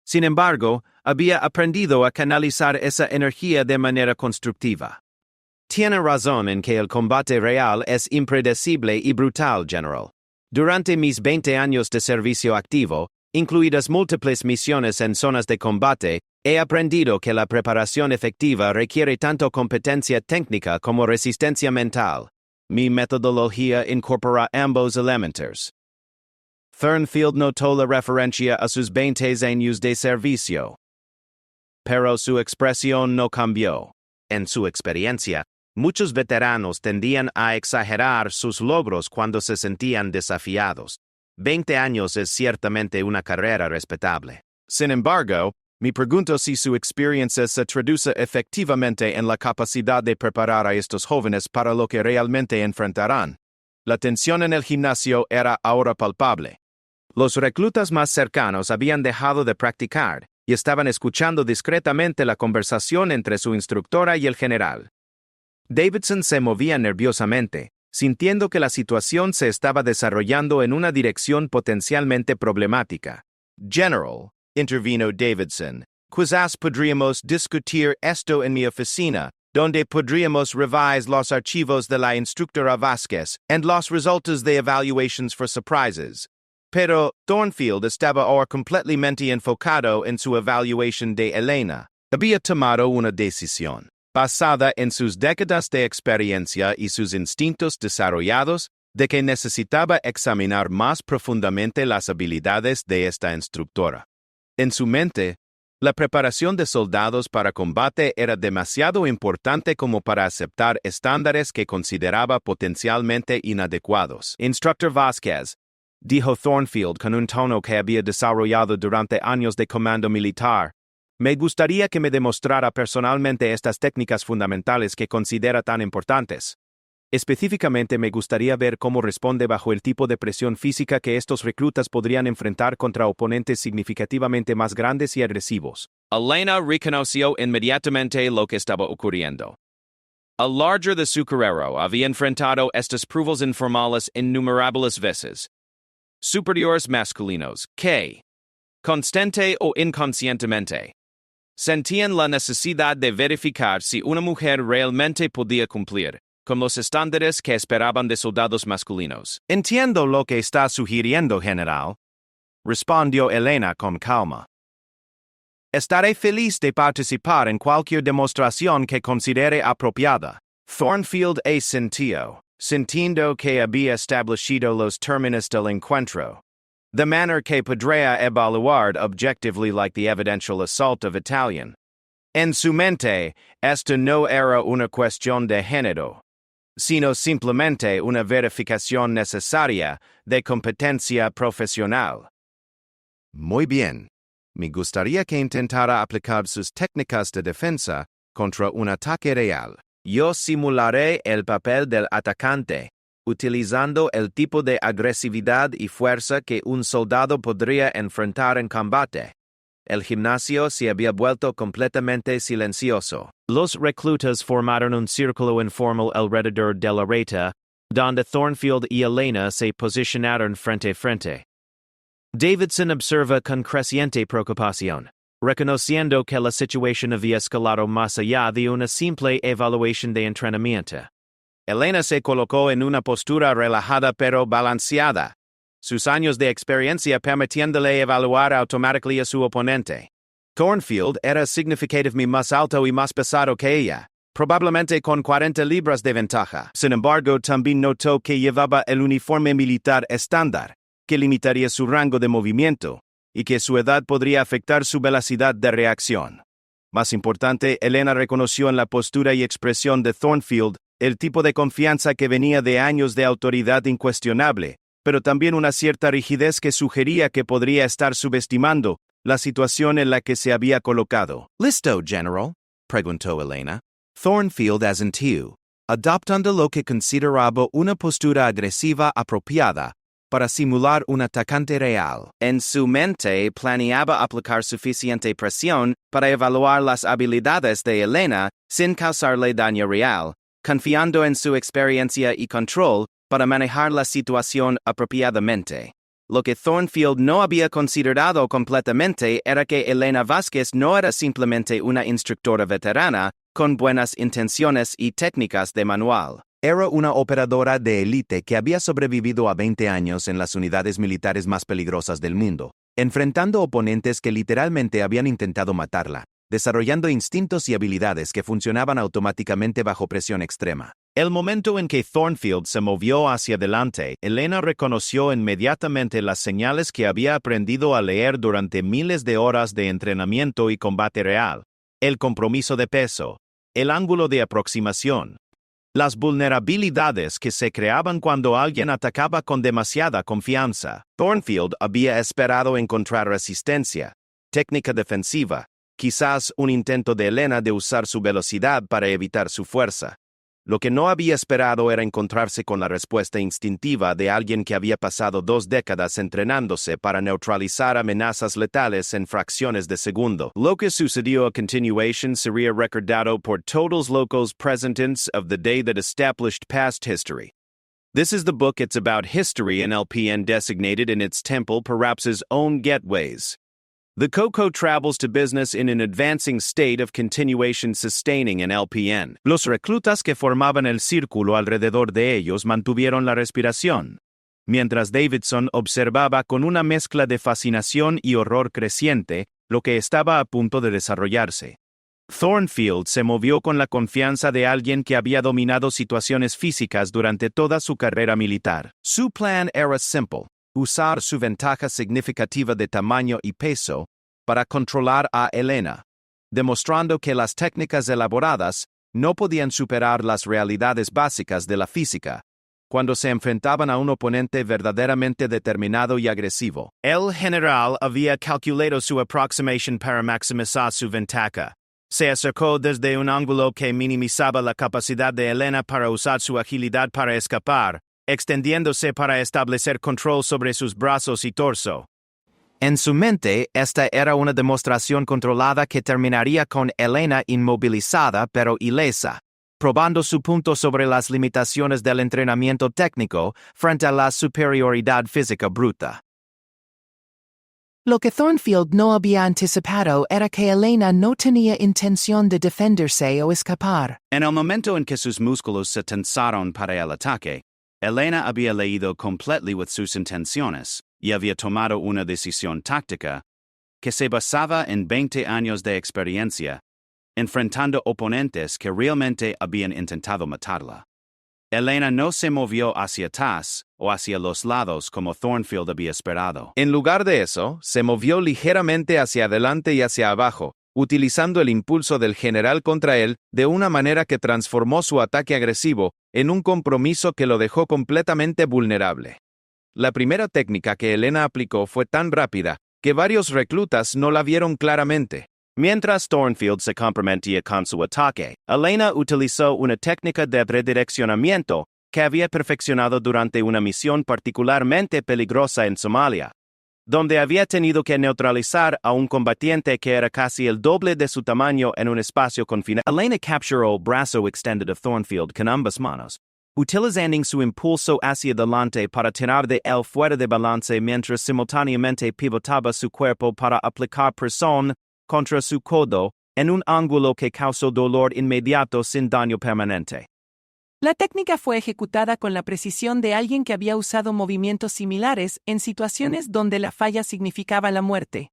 [SPEAKER 1] Sin embargo, había aprendido a canalizar esa energía de manera constructiva. Tiene razón en que el combate real es impredecible y brutal, General. Durante mis 20 años de servicio activo, incluidas múltiples misiones en zonas de combate, he aprendido que la preparación efectiva requiere tanto competencia técnica como resistencia mental. Mi metodología incorpora ambos elementos. Thornfield notó la referencia a sus 20 años de servicio. Pero su expresión no cambió. En su experiencia, muchos veteranos tendían a exagerar sus logros cuando se sentían desafiados. 20 años es ciertamente una carrera respetable. Sin embargo, me pregunto si su experiencia se traduce efectivamente en la capacidad de preparar a estos jóvenes para lo que realmente enfrentarán. La tensión en el gimnasio era ahora palpable. Los reclutas más cercanos habían dejado de practicar y estaban escuchando discretamente la conversación entre su instructora y el general. Davidson se movía nerviosamente, sintiendo que la situación se estaba desarrollando en una dirección potencialmente problemática. General, intervino Davidson, quizás podríamos discutir esto en mi oficina, donde podríamos revise los archivos de la instructora Vázquez and los resultados de evaluations for surprises. Pero Thornfield estaba ahora completamente enfocado en su evaluación de Elena. Había tomado una decisión, basada en sus décadas de experiencia y sus instintos desarrollados, de que necesitaba examinar más profundamente las habilidades de esta instructora. En su mente, la preparación de soldados para combate era demasiado importante como para aceptar estándares que consideraba potencialmente inadecuados. Instructor Vázquez, dijo Thornfield con un tono que había desarrollado durante años de comando militar, me gustaría que me demostrara personalmente estas técnicas fundamentales que considera tan importantes. Específicamente me gustaría ver cómo responde bajo el tipo de presión física que estos reclutas podrían enfrentar contra oponentes significativamente más grandes y agresivos. Elena reconoció inmediatamente lo que estaba ocurriendo. El larger de su carrera había enfrentado estas pruebas informales innumerables veces. Superiores masculinos que, constante o inconscientemente, sentían la necesidad de verificar si una mujer realmente podía cumplir con los estándares que esperaban de soldados masculinos. Entiendo lo que está sugiriendo, general, respondió Elena con calma. Estaré feliz de participar en cualquier demostración que considere apropiada. Thornfield sintiendo que había establecido los términos del encuentro. The manner que podría evaluar objectively like the evidential assault of Italian. En su mente, esto no era una cuestión de género, sino simplemente una verificación necesaria de competencia profesional. Muy bien. Me gustaría que intentara aplicar sus técnicas de defensa contra un ataque real. Yo simularé el papel del atacante, utilizando el tipo de agresividad y fuerza que un soldado podría enfrentar en combate. El gimnasio se había vuelto completamente silencioso. Los reclutas formaron un círculo informal alrededor de la reta, donde Thornfield y Elena se posicionaron frente a frente. Davidson observa con creciente preocupación, reconociendo que la situación había escalado más allá de una simple evaluación de entrenamiento. Elena se colocó en una postura relajada pero balanceada, sus años de experiencia permitiéndole evaluar automáticamente a su oponente. Thornfield era significativamente más alto y más pesado que ella, probablemente con 40 libras de ventaja. Sin embargo, también notó que llevaba el uniforme militar estándar, que limitaría su rango de movimiento, y que su edad podría afectar su velocidad de reacción. Más importante, Elena reconoció en la postura y expresión de Thornfield el tipo de confianza que venía de años de autoridad incuestionable, pero también una cierta rigidez que sugería que podría estar subestimando la situación en la que se había colocado.
[SPEAKER 4] ¿Listo, General?, preguntó Elena. Thornfield asintió, adoptando lo que consideraba una postura agresiva apropiada para simular un atacante real.
[SPEAKER 3] En su mente planeaba aplicar suficiente presión para evaluar las habilidades de Elena sin causarle daño real, confiando en su experiencia y control para manejar la situación apropiadamente. Lo que Thornfield no había considerado completamente era que Elena Vázquez no era simplemente una instructora veterana con buenas intenciones y técnicas de manual.
[SPEAKER 4] Era una operadora de élite que había sobrevivido a 20 años en las unidades militares más peligrosas del mundo, enfrentando oponentes que literalmente habían intentado matarla, desarrollando instintos y habilidades que funcionaban automáticamente bajo presión extrema.
[SPEAKER 1] El momento en que Thornfield se movió hacia adelante, Elena reconoció inmediatamente las señales que había aprendido a leer durante miles de horas de entrenamiento y combate real: el compromiso de peso, el ángulo de aproximación, las vulnerabilidades que se creaban cuando alguien atacaba con demasiada confianza. Thornfield había esperado encontrar resistencia, técnica defensiva, quizás un intento de Elena de usar su velocidad para evitar su fuerza. Lo que no había esperado era encontrarse con la respuesta instintiva de alguien que había pasado 2 décadas entrenándose para neutralizar amenazas letales en fracciones de segundo. Lo que sucedió a continuación sería recordado por todos los presentes of the day that established past history. This is the book. It's about history and LPN designated in its temple perhaps his own getaways. The Coco travels to business in an advancing state of continuation sustaining in LPN. Los reclutas que formaban el círculo alrededor de ellos mantuvieron la respiración, mientras Davidson observaba con una mezcla de fascinación y horror creciente lo que estaba a punto de desarrollarse. Thornfield se movió con la confianza de alguien que había dominado situaciones físicas durante toda su carrera militar. Su plan era simple: usar su ventaja significativa de tamaño y peso para controlar a Elena, demostrando que las técnicas elaboradas no podían superar las realidades básicas de la física cuando se enfrentaban a un oponente verdaderamente determinado y agresivo. El general había calculado su aproximación para maximizar su ventaja. Se acercó desde un ángulo que minimizaba la capacidad de Elena para usar su agilidad para escapar, extendiéndose para establecer control sobre sus brazos y torso. En su mente, esta era una demostración controlada que terminaría con Elena inmovilizada pero ilesa, probando su punto sobre las limitaciones del entrenamiento técnico frente a la superioridad física bruta.
[SPEAKER 3] Lo que Thornfield no había anticipado era que Elena no tenía intención de defenderse o escapar.
[SPEAKER 1] En el momento en que sus músculos se tensaron para el ataque, Elena había leído completamente sus intenciones y había tomado una decisión táctica
[SPEAKER 3] que se basaba en 20 años de experiencia, enfrentando oponentes que realmente habían intentado matarla. Elena no se movió hacia atrás o hacia los lados como Thornfield había esperado.
[SPEAKER 1] En lugar de eso, se movió ligeramente hacia adelante y hacia abajo, utilizando el impulso del general contra él de una manera que transformó su ataque agresivo en un compromiso que lo dejó completamente vulnerable. La primera técnica que Elena aplicó fue tan rápida que varios reclutas no la vieron claramente.
[SPEAKER 3] Mientras Thornfield se comprometía con su ataque, Elena utilizó una técnica de redireccionamiento que había perfeccionado durante una misión particularmente peligrosa en Somalia, donde había tenido que neutralizar a un combatiente que era casi el doble de su tamaño en un espacio confinado. Elena capturó el brazo extendido de Thornfield con ambas manos, utilizando su impulso hacia adelante para tirar de él fuera de balance mientras simultáneamente pivotaba su cuerpo para aplicar presión contra su codo en un ángulo que causó dolor inmediato sin daño permanente.
[SPEAKER 2] La técnica fue ejecutada con la precisión de alguien que había usado movimientos similares en situaciones donde la falla significaba la muerte.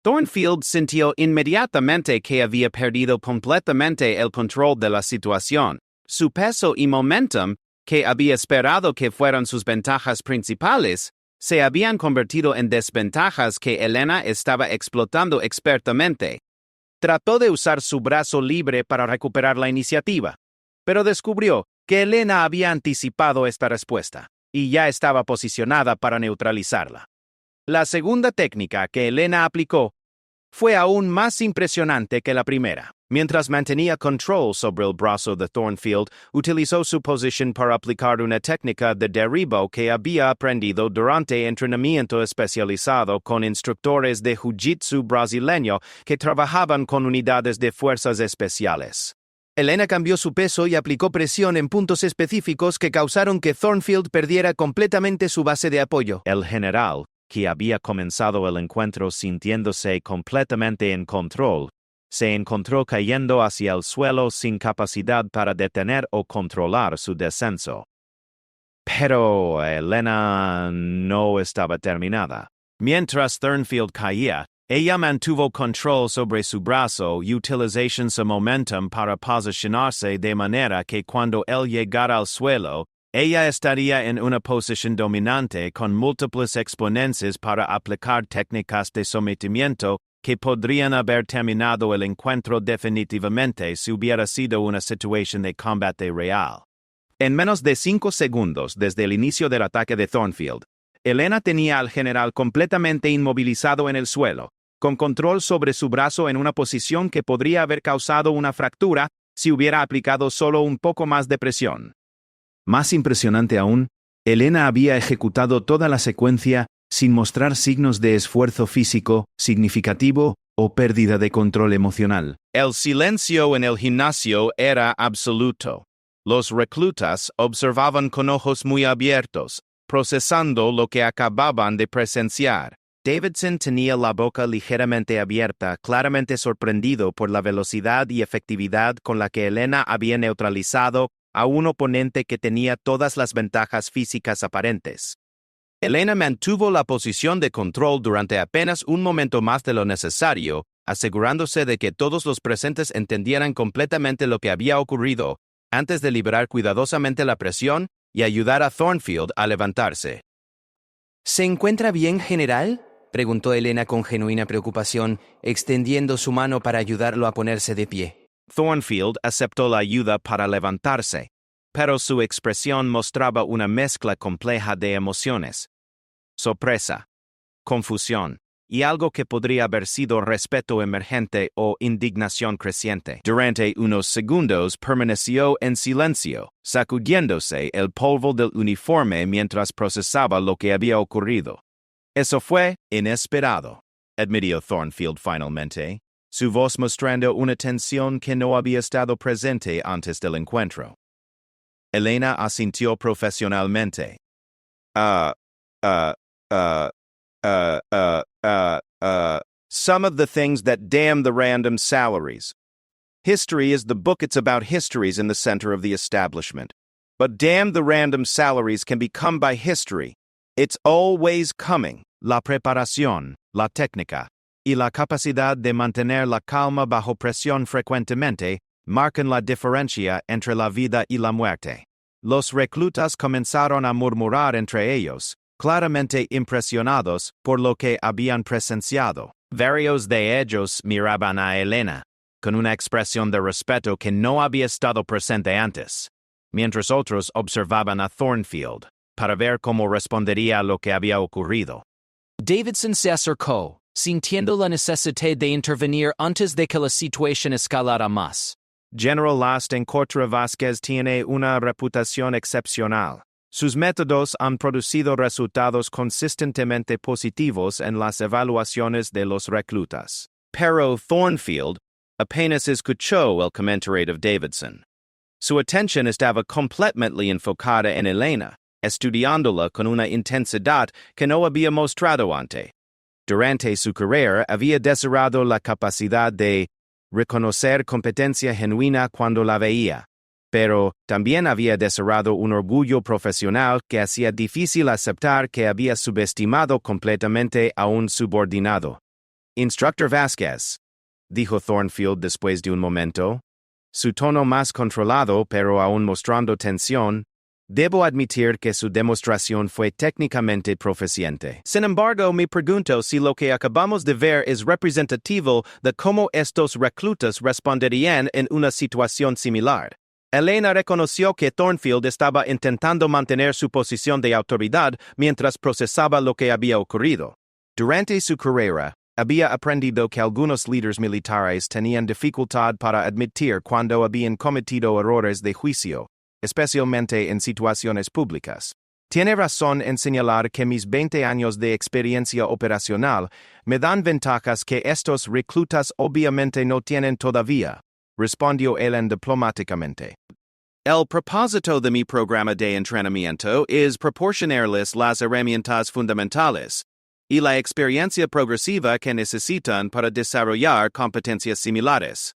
[SPEAKER 3] Thornfield sintió inmediatamente que había perdido completamente el control de la situación. Su peso y momentum, que había esperado que fueran sus ventajas principales, se habían convertido en desventajas que Elena estaba explotando expertamente. Trató de usar su brazo libre para recuperar la iniciativa, pero descubrió que Elena había anticipado esta respuesta y ya estaba posicionada para neutralizarla. La segunda técnica que Elena aplicó fue aún más impresionante que la primera. Mientras mantenía control sobre el brazo de Thornfield, utilizó su posición para aplicar una técnica de derribo que había aprendido durante entrenamiento especializado con instructores de jiu-jitsu brasileño que trabajaban con unidades de fuerzas especiales. Elena cambió su peso y aplicó presión en puntos específicos que causaron que Thornfield perdiera completamente su base de apoyo.
[SPEAKER 4] El general, que había comenzado el encuentro sintiéndose completamente en control, se encontró cayendo hacia el suelo sin capacidad para detener o controlar su descenso. Pero Elena no estaba terminada. Mientras Thornfield caía, ella mantuvo control sobre su brazo y utilizó su momentum para posicionarse de manera que cuando él llegara al suelo, ella estaría en una posición dominante con múltiples exponencias para aplicar técnicas de sometimiento que podrían haber terminado el encuentro definitivamente si hubiera sido una situación de combate real. En menos de 5 segundos desde el inicio del ataque de Thornfield, Elena tenía al general completamente inmovilizado en el suelo, con control sobre su brazo en una posición que podría haber causado una fractura si hubiera aplicado solo un poco más de presión. Más impresionante aún, Elena había ejecutado toda la secuencia sin mostrar signos de esfuerzo físico, significativo o pérdida de control emocional.
[SPEAKER 1] El silencio en el gimnasio era absoluto. Los reclutas observaban con ojos muy abiertos, procesando lo que acababan de presenciar.
[SPEAKER 3] Davidson tenía la boca ligeramente abierta, claramente sorprendido por la velocidad y efectividad con la que Elena había neutralizado a un oponente que tenía todas las ventajas físicas aparentes. Elena mantuvo la posición de control durante apenas un momento más de lo necesario, asegurándose de que todos los presentes entendieran completamente lo que había ocurrido, antes de liberar cuidadosamente la presión y ayudar a Thornfield a levantarse.
[SPEAKER 5] ¿Se encuentra bien, general?, preguntó Elena con genuina preocupación, extendiendo su mano para ayudarlo a ponerse de pie.
[SPEAKER 3] Thornfield aceptó la ayuda para levantarse, pero su expresión mostraba una mezcla compleja de emociones: sorpresa, confusión, y algo que podría haber sido respeto emergente o indignación creciente. Durante unos segundos permaneció en silencio, sacudiéndose el polvo del uniforme mientras procesaba lo que había ocurrido.
[SPEAKER 1] Eso fue inesperado, admitió Thornfield finalmente, su voz mostrando una tensión que no había estado presente antes del encuentro. Elena asintió profesionalmente. Some of the things that damn the random salaries. History is the book. It's about histories in the center of the establishment. But damn the random salaries can be come by history. It's always coming. La preparación, la técnica,
[SPEAKER 4] y la capacidad de mantener la calma bajo presión frecuentemente marcan la diferencia entre la vida y la muerte. Los reclutas comenzaron a murmurar entre ellos, claramente impresionados por lo que habían presenciado.
[SPEAKER 1] Varios de ellos miraban a Elena, con una expresión de respeto que no había estado presente antes, mientras otros observaban a Thornfield, para ver cómo respondería a lo que había ocurrido.
[SPEAKER 5] Davidson se acercó, sintiendo la necesidad de intervenir antes de que la situación escalara más.
[SPEAKER 1] General Lasting Cortra Vázquez tiene una reputación excepcional. Sus métodos han producido resultados consistentemente positivos en las evaluaciones de los reclutas. Pero Thornfield apenas escuchó el comentario de Davidson. Su atención estaba completamente enfocada en Elena, estudiándola con una intensidad que no había mostrado antes. Durante su carrera había desarrollado la capacidad de reconocer competencia genuina cuando la veía, pero también había desarrollado un orgullo profesional que hacía difícil aceptar que había subestimado completamente a un subordinado. Instructor Vázquez, dijo Thornfield después de un momento, su tono más controlado pero aún mostrando tensión, debo admitir que su demostración fue técnicamente proficiente. Sin embargo, me pregunto si lo que acabamos de ver es representativo de cómo estos reclutas responderían en una situación similar. Elena reconoció que Thornfield estaba intentando mantener su posición de autoridad mientras procesaba lo que había ocurrido. Durante su carrera, había aprendido que algunos líderes militares tenían dificultad para admitir cuando habían cometido errores de juicio, especialmente en situaciones públicas. Tiene razón en señalar que mis 20 años de experiencia operacional me dan ventajas que estos reclutas obviamente no tienen todavía, respondió Ellen diplomáticamente.
[SPEAKER 3] El propósito de mi programa de entrenamiento es proporcionarles las herramientas fundamentales y la experiencia progresiva que necesitan para desarrollar competencias similares.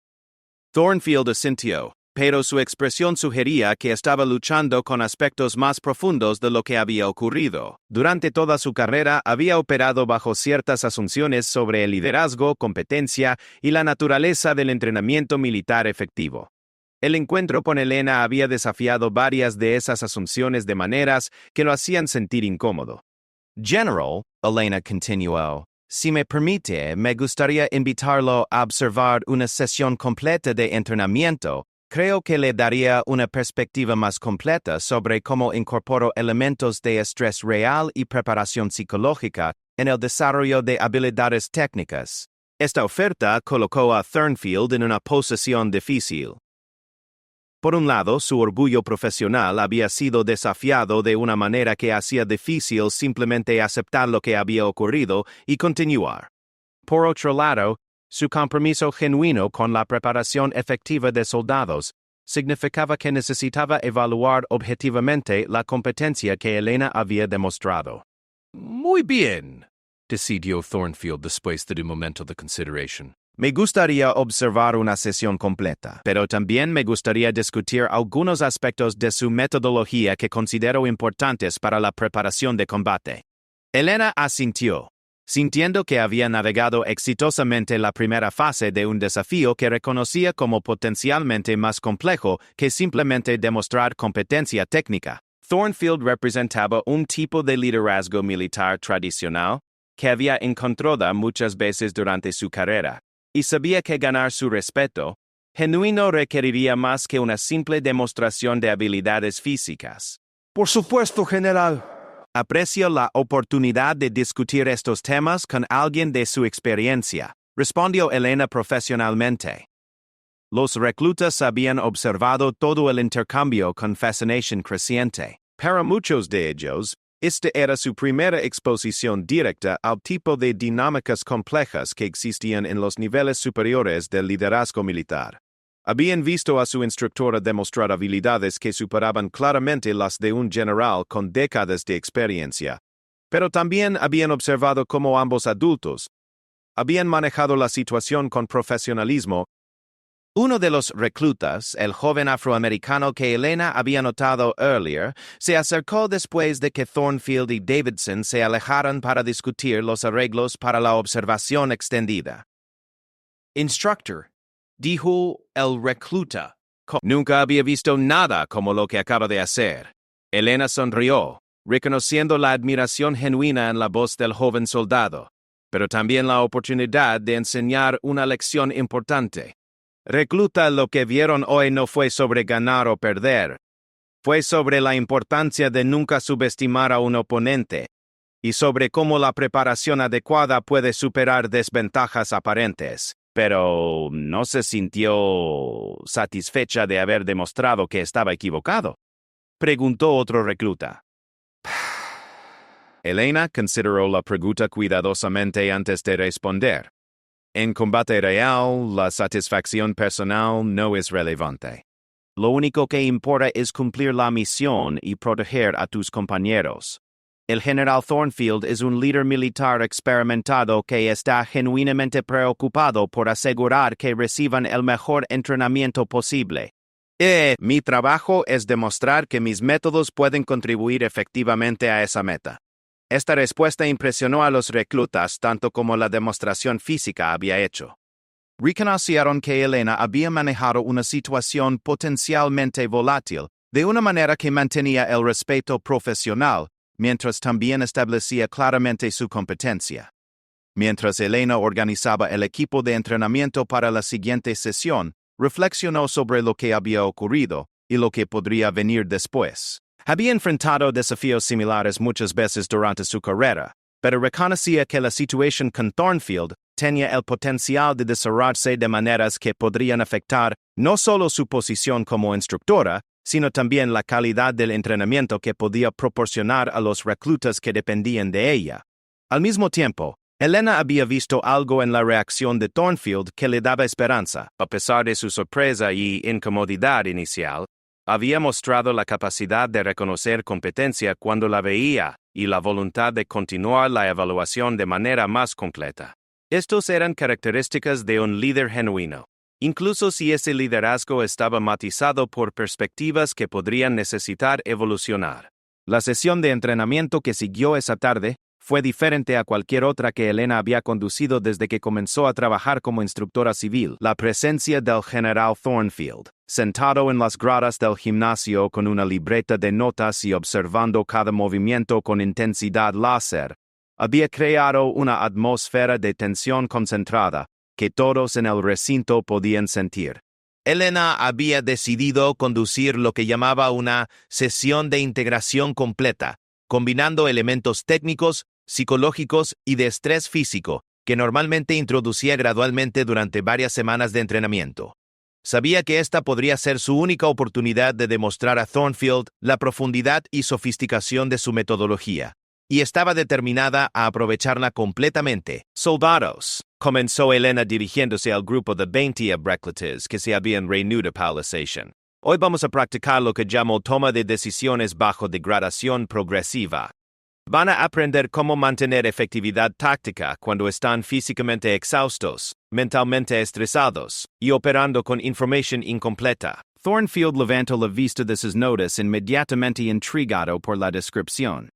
[SPEAKER 3] Thornfield asintió, pero su expresión sugería que estaba luchando con aspectos más profundos de lo que había ocurrido. Durante toda su carrera había operado bajo ciertas asunciones sobre el liderazgo, competencia y la naturaleza del entrenamiento militar efectivo. El encuentro con Elena había desafiado varias de esas asunciones de maneras que lo hacían sentir incómodo.
[SPEAKER 4] General, Elena continuó, si me permite, me gustaría invitarlo a observar una sesión completa de entrenamiento. Creo que le daría una perspectiva más completa sobre cómo incorporo elementos de estrés real y preparación psicológica en el desarrollo de habilidades técnicas.
[SPEAKER 1] Esta oferta colocó a Thornfield en una posición difícil. Por un lado, su orgullo profesional había sido desafiado de una manera que hacía difícil simplemente aceptar lo que había ocurrido y continuar. Por otro lado, su compromiso genuino con la preparación efectiva de soldados significaba que necesitaba evaluar objetivamente la competencia que Elena había demostrado.
[SPEAKER 6] Muy bien, decidió Thornfield después de un momento de consideración.
[SPEAKER 1] Me gustaría observar una sesión completa, pero también me gustaría discutir algunos aspectos de su metodología que considero importantes para la preparación de combate. Elena asintió, sintiendo que había navegado exitosamente la primera fase de un desafío que reconocía como potencialmente más complejo que simplemente demostrar competencia técnica. Thornfield representaba un tipo de liderazgo militar tradicional que había encontrado muchas veces durante su carrera, y sabía que ganar su respeto genuino requeriría más que una simple demostración de habilidades físicas.
[SPEAKER 7] Por supuesto, general.
[SPEAKER 1] Aprecio la oportunidad de discutir estos temas con alguien de su experiencia, respondió Elena profesionalmente. Los reclutas habían observado todo el intercambio con fascinación creciente. Para muchos de ellos, esta era su primera exposición directa al tipo de dinámicas complejas que existían en los niveles superiores del liderazgo militar. Habían visto a su instructora demostrar habilidades que superaban claramente las de un general con décadas de experiencia, pero también habían observado cómo ambos adultos habían manejado la situación con profesionalismo Uno de los reclutas, el joven afroamericano que Elena había notado earlier, se acercó después de que Thornfield y Davidson se alejaran para discutir los arreglos para la observación extendida.
[SPEAKER 6] Instructor, dijo el recluta.
[SPEAKER 1] Nunca había visto nada como lo que acaba de hacer. Elena sonrió, reconociendo la admiración genuina en la voz del joven soldado, pero también la oportunidad de enseñar una lección importante. Recluta, lo que vieron hoy no fue sobre ganar o perder. Fue sobre la importancia de nunca subestimar a un oponente y sobre cómo la preparación adecuada puede superar desventajas aparentes. Pero no se sintió satisfecha de haber demostrado que estaba equivocado. Preguntó otro recluta. Elena consideró la pregunta cuidadosamente antes de responder. En combate real, la satisfacción personal no es relevante. Lo único que importa es cumplir la misión y proteger a tus compañeros. El general Thornfield es un líder militar experimentado que está genuinamente preocupado por asegurar que reciban el mejor entrenamiento posible. Mi trabajo es demostrar que mis métodos pueden contribuir efectivamente a esa meta. Esta respuesta impresionó a los reclutas tanto como la demostración física había hecho. Reconocieron que Elena había manejado una situación potencialmente volátil de una manera que mantenía el respeto profesional, mientras también establecía claramente su competencia. Mientras Elena organizaba el equipo de entrenamiento para la siguiente sesión, reflexionó sobre lo que había ocurrido y lo que podría venir después. Había enfrentado desafíos similares muchas veces durante su carrera, pero reconocía que la situación con Thornfield tenía el potencial de desarrollarse de maneras que podrían afectar no solo su posición como instructora, sino también la calidad del entrenamiento que podía proporcionar a los reclutas que dependían de ella. Al mismo tiempo, Elena había visto algo en la reacción de Thornfield que le daba esperanza. A pesar de su sorpresa y incomodidad inicial, había mostrado la capacidad de reconocer competencia cuando la veía y la voluntad de continuar la evaluación de manera más completa. Estos eran características de un líder genuino, incluso si ese liderazgo estaba matizado por perspectivas que podrían necesitar evolucionar. La sesión de entrenamiento que siguió esa tarde fue diferente a cualquier otra que Elena había conducido desde que comenzó a trabajar como instructora civil. La presencia del general Thornfield, sentado en las gradas del gimnasio con una libreta de notas y observando cada movimiento con intensidad láser, había creado una atmósfera de tensión concentrada que todos en el recinto podían sentir. Elena había decidido conducir lo que llamaba una sesión de integración completa, combinando elementos técnicos, psicológicos y de estrés físico, que normalmente introducía gradualmente durante varias semanas de entrenamiento. Sabía que esta podría ser su única oportunidad de demostrar a Thornfield la profundidad y sofisticación de su metodología, y estaba determinada a aprovecharla completamente. «Soldados», comenzó Elena dirigiéndose al grupo de 20 reclutas que se habían reunido para la sesión. «Hoy vamos a practicar lo que llamo toma de decisiones bajo degradación progresiva. Van a aprender cómo mantener efectividad táctica cuando están físicamente exhaustos, mentalmente estresados y operando con información incompleta». Thornfield levantó la vista de sus notas inmediatamente intrigado por la descripción.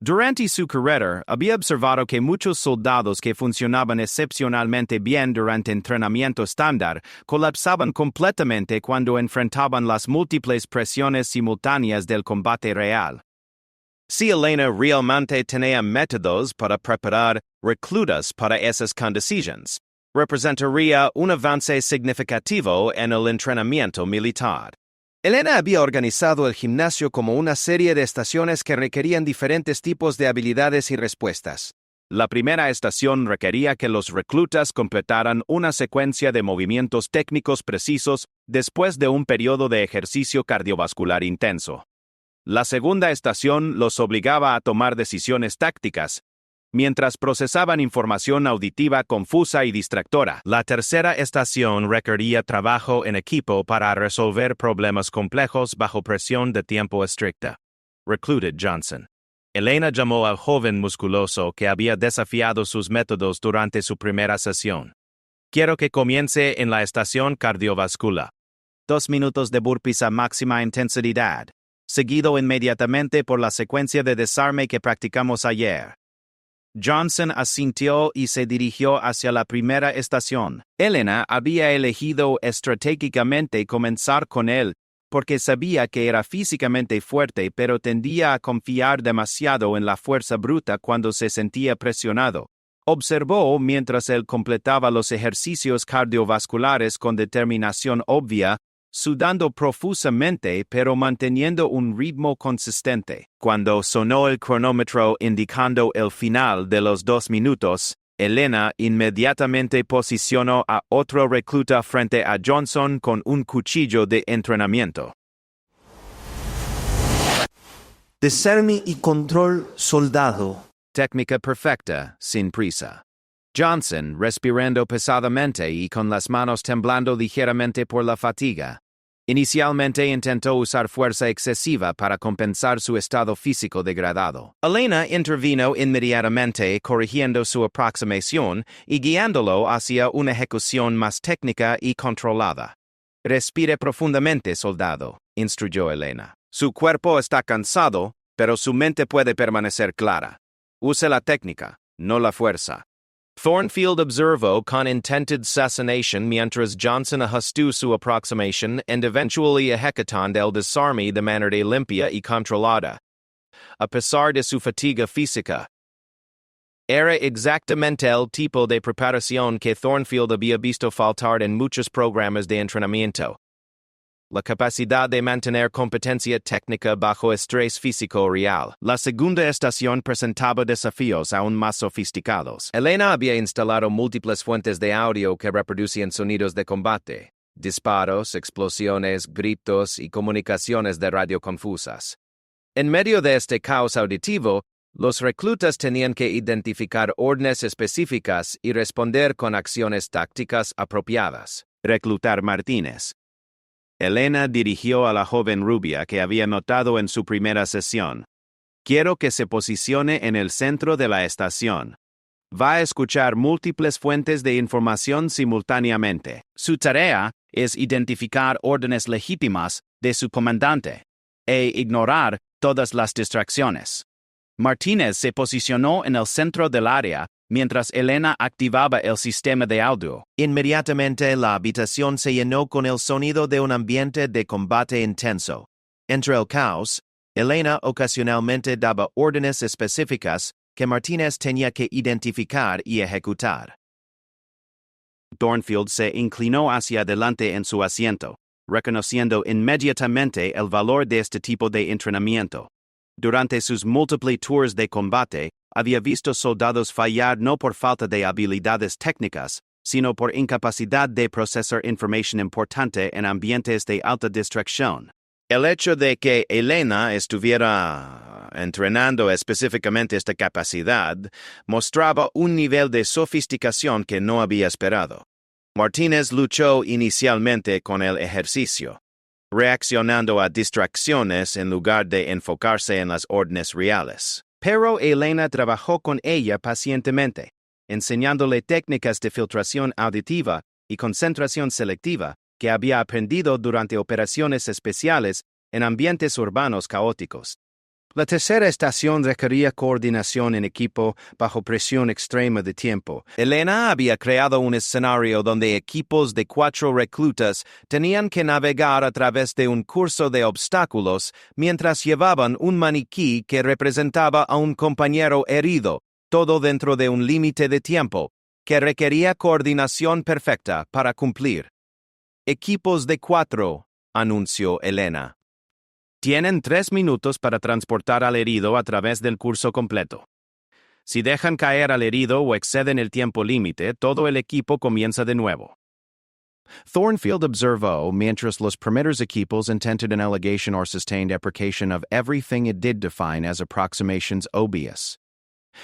[SPEAKER 1] Durante su carrera, había observado que muchos soldados que funcionaban excepcionalmente bien durante entrenamiento estándar colapsaban completamente cuando enfrentaban las múltiples presiones simultáneas del combate real. Si Elena realmente tenía métodos para preparar reclutas para esas condiciones, representaría un avance significativo en el entrenamiento militar. Elena había organizado el gimnasio como una serie de estaciones que requerían diferentes tipos de habilidades y respuestas. La primera estación requería que los reclutas completaran una secuencia de movimientos técnicos precisos después de un periodo de ejercicio cardiovascular intenso. La segunda estación los obligaba a tomar decisiones tácticas, mientras procesaban información auditiva confusa y distractora. La tercera estación requería trabajo en equipo para resolver problemas complejos bajo presión de tiempo estricta. Recluted Johnson. Elena llamó al joven musculoso que había desafiado sus métodos durante su primera sesión. Quiero que comience en la estación cardiovascular.
[SPEAKER 3] 2 minutos de burpees a máxima intensidad, seguido inmediatamente por la secuencia de desarme que practicamos ayer. Johnson asintió y se dirigió hacia la primera estación. Elena había elegido estratégicamente comenzar con él porque sabía que era físicamente fuerte, pero tendía a confiar demasiado en la fuerza bruta cuando se sentía presionado. Observó mientras él completaba los ejercicios cardiovasculares con determinación obvia, sudando profusamente pero manteniendo un ritmo consistente. Cuando sonó el cronómetro indicando el final de los 2 minutos, Elena inmediatamente posicionó a otro recluta frente a Johnson con un cuchillo de entrenamiento.
[SPEAKER 7] Desarme y control soldado.
[SPEAKER 1] Técnica perfecta, sin prisa. Johnson, respirando pesadamente y con las manos temblando ligeramente por la fatiga. Inicialmente intentó usar fuerza excesiva para compensar su estado físico degradado. Elena intervino inmediatamente corrigiendo su aproximación y guiándolo hacia una ejecución más técnica y controlada. Respire profundamente, soldado, instruyó Elena. Su cuerpo está cansado, pero su mente puede permanecer clara. Use la técnica, no la fuerza. Thornfield observó con intended cessation mientras Johnson ajustó su aproximación and eventually ejecutando el desarme de manera limpia y controlada. A pesar de su fatiga física, era exactamente el tipo de preparación que Thornfield había visto faltar en muchos programas de entrenamiento. La capacidad de mantener competencia técnica bajo estrés físico real. La segunda estación presentaba desafíos aún más sofisticados. Elena había instalado múltiples fuentes de audio que reproducían sonidos de combate, disparos, explosiones, gritos y comunicaciones de radio confusas. En medio de este caos auditivo, los reclutas tenían que identificar órdenes específicas y responder con acciones tácticas apropiadas.
[SPEAKER 3] Reclutar Martínez. Elena dirigió a la joven rubia que había notado en su primera sesión. Quiero que se posicione en el centro de la estación. Va a escuchar múltiples fuentes de información simultáneamente. Su tarea es identificar órdenes legítimas de su comandante e ignorar todas las distracciones. Martínez se posicionó en el centro del área mientras Elena activaba el sistema de audio. Inmediatamente la habitación se llenó con el sonido de un ambiente de combate intenso. Entre el caos, Elena ocasionalmente daba órdenes específicas que Martínez tenía que identificar y ejecutar. Thornfield se inclinó hacia adelante en su asiento, reconociendo inmediatamente el valor de este tipo de entrenamiento. Durante sus múltiples tours de combate, había visto soldados fallar no por falta de habilidades técnicas, sino por incapacidad de procesar información importante en ambientes de alta distracción. El hecho de que Elena estuviera entrenando específicamente esta capacidad mostraba un nivel de sofisticación que no había esperado. Martínez luchó inicialmente con el ejercicio, reaccionando a distracciones en lugar de enfocarse en las órdenes reales. Pero Elena trabajó con ella pacientemente, enseñándole técnicas de filtración auditiva y concentración selectiva que había aprendido durante operaciones especiales en ambientes urbanos caóticos. La tercera estación requería coordinación en equipo bajo presión extrema de tiempo. Elena había creado un escenario donde equipos de 4 reclutas tenían que navegar a través de un curso de obstáculos mientras llevaban un maniquí que representaba a un compañero herido, todo dentro de un límite de tiempo, que requería coordinación perfecta para cumplir. Equipos de 4, anunció Elena. Tienen 3 minutos para transportar al herido a través del curso completo. Si dejan caer al herido o exceden el tiempo límite, todo el equipo comienza de nuevo. Thornfield observó mientras los primeros equipos intended an allegation or sustained deprecation of everything it did define as approximations obvious.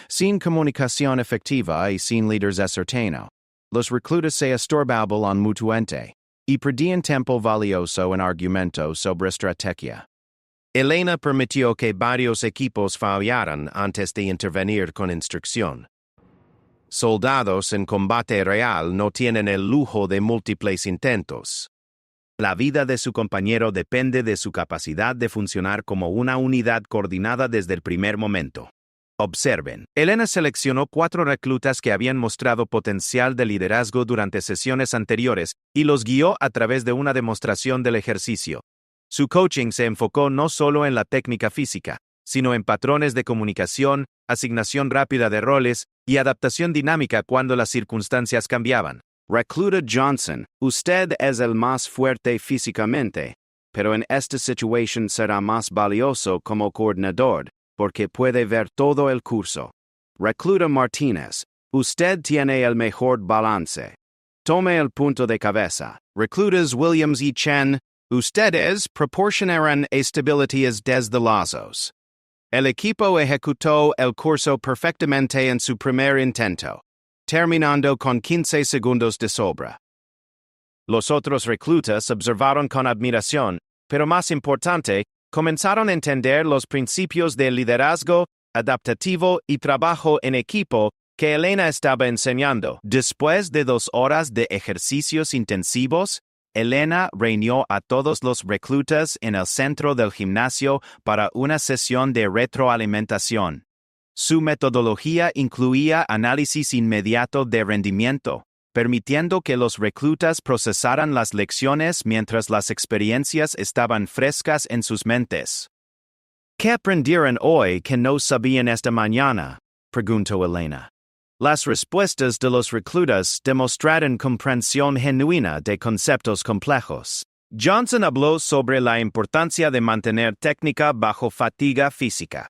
[SPEAKER 3] Sin comunicación efectiva y sin líderes ascerteno, los reclutas se estorbaban mutuamente y perdían tiempo valioso en argumento sobre estrategia. Elena permitió que varios equipos fallaran antes de intervenir con instrucción.
[SPEAKER 1] Soldados en combate real no tienen el lujo de múltiples intentos. La vida de su compañero depende de su capacidad de funcionar como una unidad coordinada desde el primer momento. Observen. Elena seleccionó 4 reclutas que habían mostrado potencial de liderazgo durante sesiones anteriores y los guió a través de una demostración del ejercicio. Su coaching se enfocó no solo en la técnica física, sino en patrones de comunicación, asignación rápida de roles y adaptación dinámica cuando las circunstancias cambiaban.
[SPEAKER 3] Recluta Johnson, usted es el más fuerte físicamente, pero en esta situación será más valioso como coordinador, porque puede ver todo el curso. Recluta Martínez, usted tiene el mejor balance. Tome el punto de cabeza. Reclutas Williams y Chen, ustedes proporcionarán estabilidades desde lazos. El equipo ejecutó el curso perfectamente en su primer intento, terminando con 15 segundos de sobra. Los otros reclutas observaron con admiración, pero más importante, comenzaron a entender los principios del liderazgo adaptativo y trabajo en equipo que Elena estaba enseñando. Después de 2 horas de ejercicios intensivos, Elena reunió a todos los reclutas en el centro del gimnasio para una sesión de retroalimentación. Su metodología incluía análisis inmediato de rendimiento, permitiendo que los reclutas procesaran las lecciones mientras las experiencias estaban frescas en sus mentes. ¿Qué aprendieron hoy que no sabían esta mañana?, preguntó Elena. Las respuestas de los reclutas demostraron comprensión genuina de conceptos complejos. Johnson habló sobre la importancia de mantener técnica bajo fatiga física.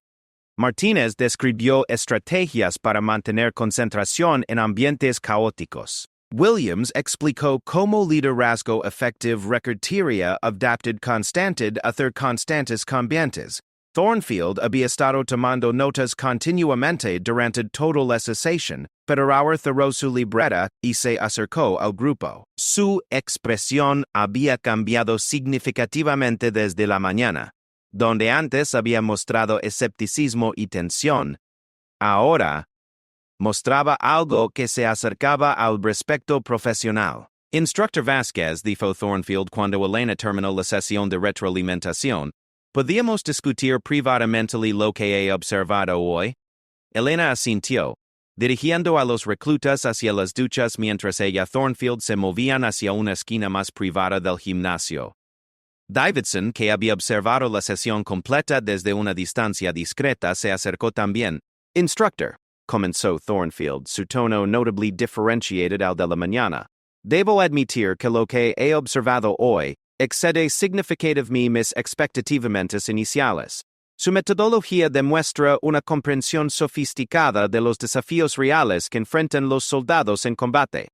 [SPEAKER 3] Martínez describió estrategias para mantener concentración en ambientes caóticos. Williams explicó cómo liderazgo efectivo requeriría adaptar constante hacer constantes cambiantes. Thornfield había estado tomando notas continuamente durante toda la sesión, pero ahora cerró su libreta y se acercó al grupo. Su expresión había cambiado significativamente desde la mañana. Donde antes había mostrado escepticismo y tensión, ahora mostraba algo que se acercaba al respeto profesional. Instructor Vázquez, dijo Thornfield cuando Elena terminó la sesión de retroalimentación, ¿podíamos discutir privadamente lo que he observado hoy? Elena asintió, dirigiendo a los reclutas hacia las duchas mientras ella y Thornfield se movían hacia una esquina más privada del gimnasio. Davidson, que había observado la sesión completa desde una distancia discreta, se acercó también. Instructor, comenzó Thornfield, su tono notably differentiated al de la mañana. Debo admitir que lo que he observado hoy excede significativamente mis expectativas iniciales. Su metodología demuestra una comprensión sofisticada de los desafíos reales que enfrentan los soldados en combate.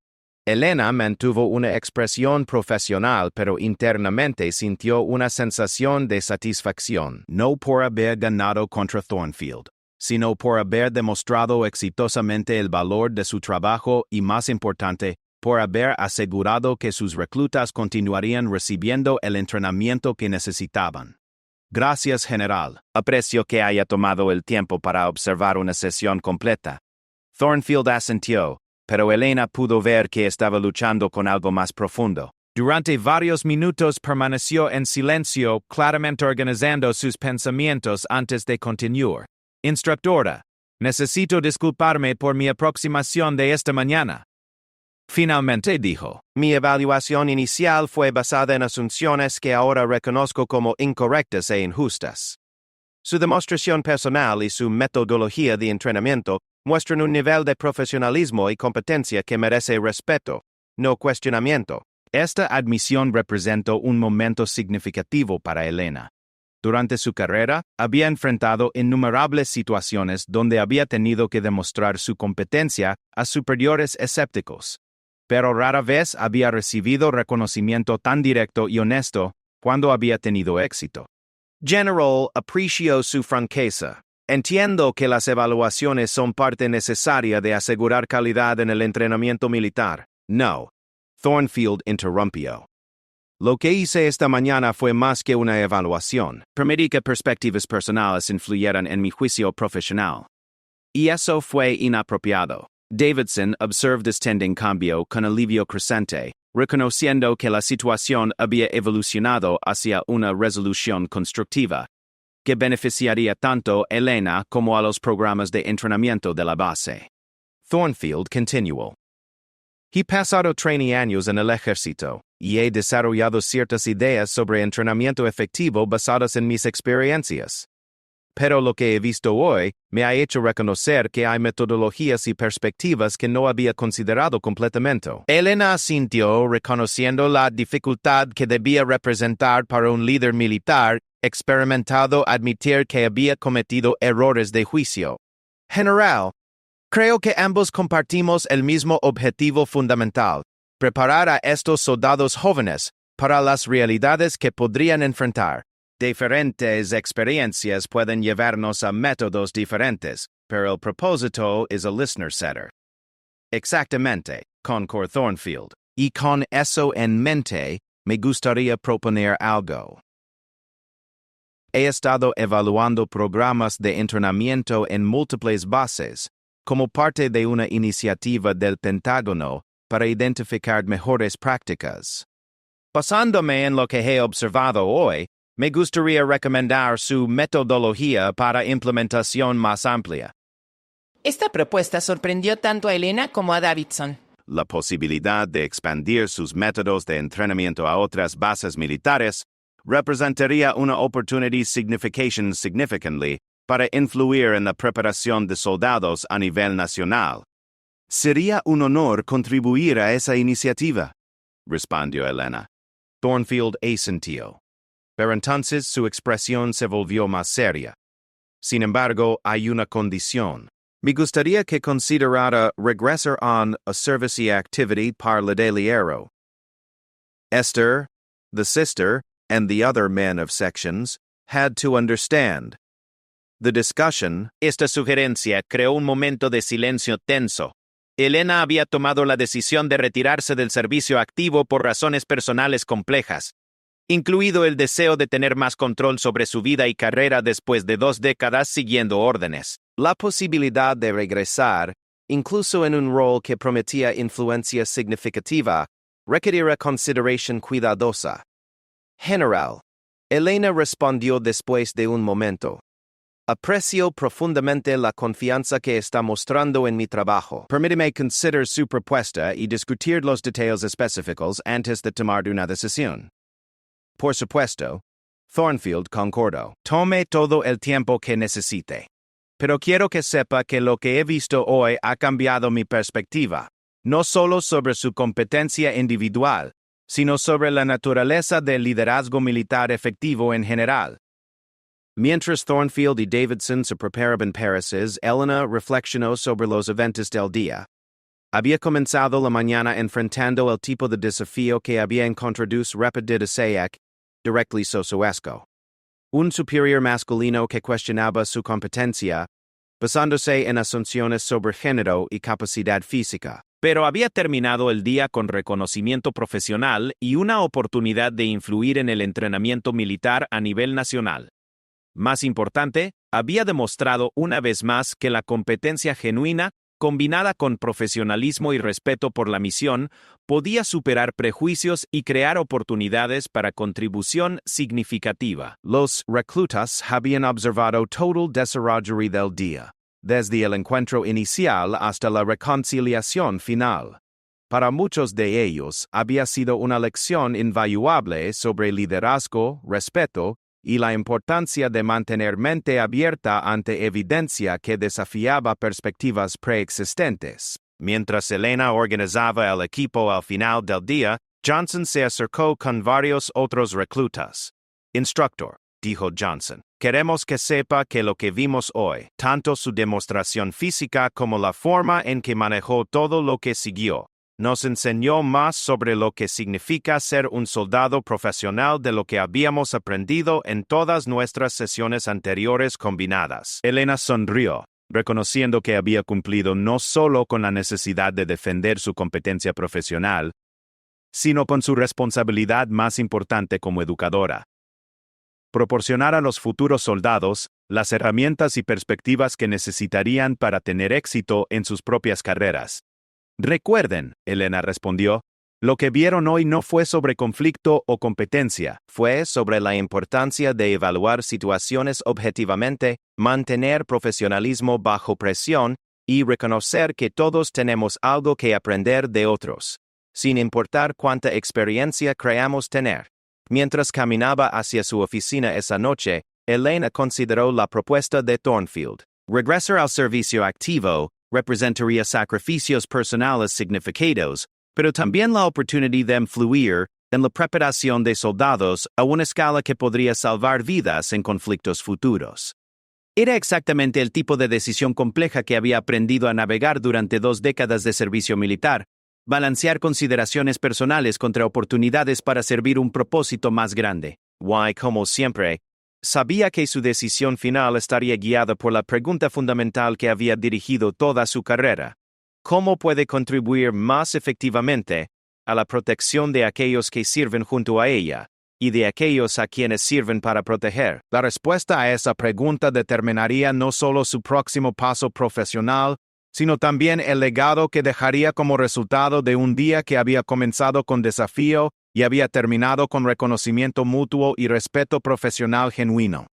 [SPEAKER 3] Elena mantuvo una expresión profesional, pero internamente sintió una sensación de satisfacción, no por haber ganado contra Thornfield, sino por haber demostrado exitosamente el valor de su trabajo y, más importante, por haber asegurado que sus reclutas continuarían recibiendo el entrenamiento que necesitaban. Gracias, general. Aprecio que haya tomado el tiempo para observar una sesión completa. Thornfield asintió, pero Elena pudo ver que estaba luchando con algo más profundo. Durante varios minutos permaneció en silencio, claramente organizando sus pensamientos antes de continuar. Instructora, necesito disculparme por mi aproximación de esta mañana. Finalmente dijo, mi evaluación inicial fue basada en asunciones que ahora reconozco como incorrectas e injustas. Su demostración personal y su metodología de entrenamiento muestran un nivel de profesionalismo y competencia que merece respeto, no cuestionamiento. Esta admisión representó un momento significativo para Elena. Durante su carrera, había enfrentado innumerables situaciones donde había tenido que demostrar su competencia a superiores escépticos, pero rara vez había recibido reconocimiento tan directo y honesto cuando había tenido éxito. General apreció su franqueza. Entiendo que las evaluaciones son parte necesaria de asegurar calidad en el entrenamiento militar. No. Thornfield interrumpió. Lo que hice esta mañana fue más que una evaluación. Permití que perspectivas personales influyeran en mi juicio profesional. Y eso fue inapropiado.
[SPEAKER 1] Davidson observed este cambio con alivio creciente, reconociendo que la situación había evolucionado hacia una resolución constructiva, que beneficiaría tanto a Elena como a los programas de entrenamiento de la base.
[SPEAKER 4] Thornfield continuó. He pasado 30 años en el ejército, y he desarrollado ciertas ideas sobre entrenamiento efectivo basadas en mis experiencias. Pero lo que he visto hoy me ha hecho reconocer que hay metodologías y perspectivas que no había considerado completamente. Elena asintió reconociendo la dificultad que debía representar para un líder militar experimentado admitir que había cometido errores de juicio. General, creo que ambos compartimos el mismo objetivo fundamental: preparar a estos soldados jóvenes para las realidades que podrían enfrentar.
[SPEAKER 1] Diferentes experiencias pueden llevarnos a métodos diferentes, pero el propósito es el listener setter. Exactamente, concordó Thornfield.
[SPEAKER 4] Y con eso en mente, me gustaría proponer algo. He estado evaluando programas de entrenamiento en múltiples bases, como parte de una iniciativa del Pentágono para identificar mejores prácticas.
[SPEAKER 1] Basándome en lo que he observado hoy, me gustaría recomendar su metodología para implementación más amplia.
[SPEAKER 8] Esta propuesta sorprendió tanto a Elena como a Davidson.
[SPEAKER 1] La posibilidad de expandir sus métodos de entrenamiento a otras bases militares representaría una oportunidad significantly para influir en la preparación de soldados a nivel nacional.
[SPEAKER 4] Sería un honor contribuir a esa iniciativa,
[SPEAKER 1] respondió Elena.
[SPEAKER 4] Thornfield asintió. Pero entonces su expresión se volvió más seria. Sin embargo, hay una condición. Me gustaría que considerara regresar a service y activity par la deliriero. Esther, the sister, and the other men of sections had to understand. The discussion.
[SPEAKER 1] Esta sugerencia creó un momento de silencio tenso. Elena había tomado la decisión de retirarse del servicio activo por razones personales complejas, incluido el deseo de tener más control sobre su vida y carrera después de 2 décadas siguiendo órdenes.
[SPEAKER 5] La posibilidad de regresar, incluso en un rol que prometía influencia significativa, requerirá consideración cuidadosa. General, Elena respondió después de un momento. Aprecio profundamente la confianza que está mostrando en mi trabajo.
[SPEAKER 4] Permíteme considerar su propuesta y discutir los detalles específicos antes de tomar una decisión.
[SPEAKER 1] Por supuesto,
[SPEAKER 4] Thornfield concordó.
[SPEAKER 1] Tome todo el tiempo que necesite. Pero quiero que sepa que lo que he visto hoy ha cambiado mi perspectiva, no solo sobre su competencia individual, sino sobre la naturaleza del liderazgo militar efectivo en general.
[SPEAKER 4] Mientras Thornfield y Davidson se preparaban Pareces, Elena reflexionó sobre los eventos del día. Había comenzado la mañana enfrentando el tipo de desafío que había encontrado su repetidaseac directly sosuesco. Un superior masculino que cuestionaba su competencia, basándose en asunciones sobre género y capacidad física.
[SPEAKER 1] Pero había terminado el día con reconocimiento profesional y una oportunidad de influir en el entrenamiento militar a nivel nacional. Más importante, había demostrado una vez más que la competencia genuina, combinada con profesionalismo y respeto por la misión, podía superar prejuicios y crear oportunidades para contribución significativa.
[SPEAKER 4] Los reclutas habían observado todo el desarrollo del día, desde el encuentro inicial hasta la reconciliación final. Para muchos de ellos, había sido una lección invaluable sobre liderazgo, respeto, y la importancia de mantener mente abierta ante evidencia que desafiaba perspectivas preexistentes.
[SPEAKER 1] Mientras Elena organizaba el equipo al final del día, Johnson se acercó con varios otros reclutas.
[SPEAKER 4] Instructor,
[SPEAKER 1] dijo Johnson, queremos que sepa que lo que vimos hoy, tanto su demostración física como la forma en que manejó todo lo que siguió, nos enseñó más sobre lo que significa ser un soldado profesional de lo que habíamos aprendido en todas nuestras sesiones anteriores combinadas.
[SPEAKER 4] Elena sonrió, reconociendo que había cumplido no solo con la necesidad de defender su competencia profesional, sino con su responsabilidad más importante como educadora: proporcionar a los futuros soldados
[SPEAKER 1] las herramientas y perspectivas que necesitarían para tener éxito en sus propias carreras. Recuerden, Elena respondió, lo que vieron hoy no fue sobre conflicto o competencia.
[SPEAKER 5] Fue sobre la importancia de evaluar situaciones objetivamente, mantener profesionalismo bajo presión y reconocer que todos tenemos algo que aprender de otros, sin importar cuánta experiencia creamos tener. Mientras caminaba hacia su oficina esa noche, Elena consideró la propuesta de Thornfield.
[SPEAKER 1] Regresar al servicio activo representaría sacrificios personales significados, pero también la oportunidad de influir en la preparación de soldados a una escala que podría salvar vidas en conflictos futuros. Era exactamente el tipo de decisión compleja que había aprendido a navegar durante 2 décadas de servicio militar, balancear consideraciones personales contra oportunidades para servir un propósito más grande.
[SPEAKER 5] Why, como siempre, sabía que su decisión final estaría guiada por la pregunta fundamental que había dirigido toda su carrera. ¿Cómo puede contribuir más efectivamente a la protección de aquellos que sirven junto a ella y de aquellos a quienes sirven para proteger?
[SPEAKER 1] La respuesta a esa pregunta determinaría no solo su próximo paso profesional, sino también el legado que dejaría como resultado de un día que había comenzado con desafío y había terminado con reconocimiento mutuo y respeto profesional genuino.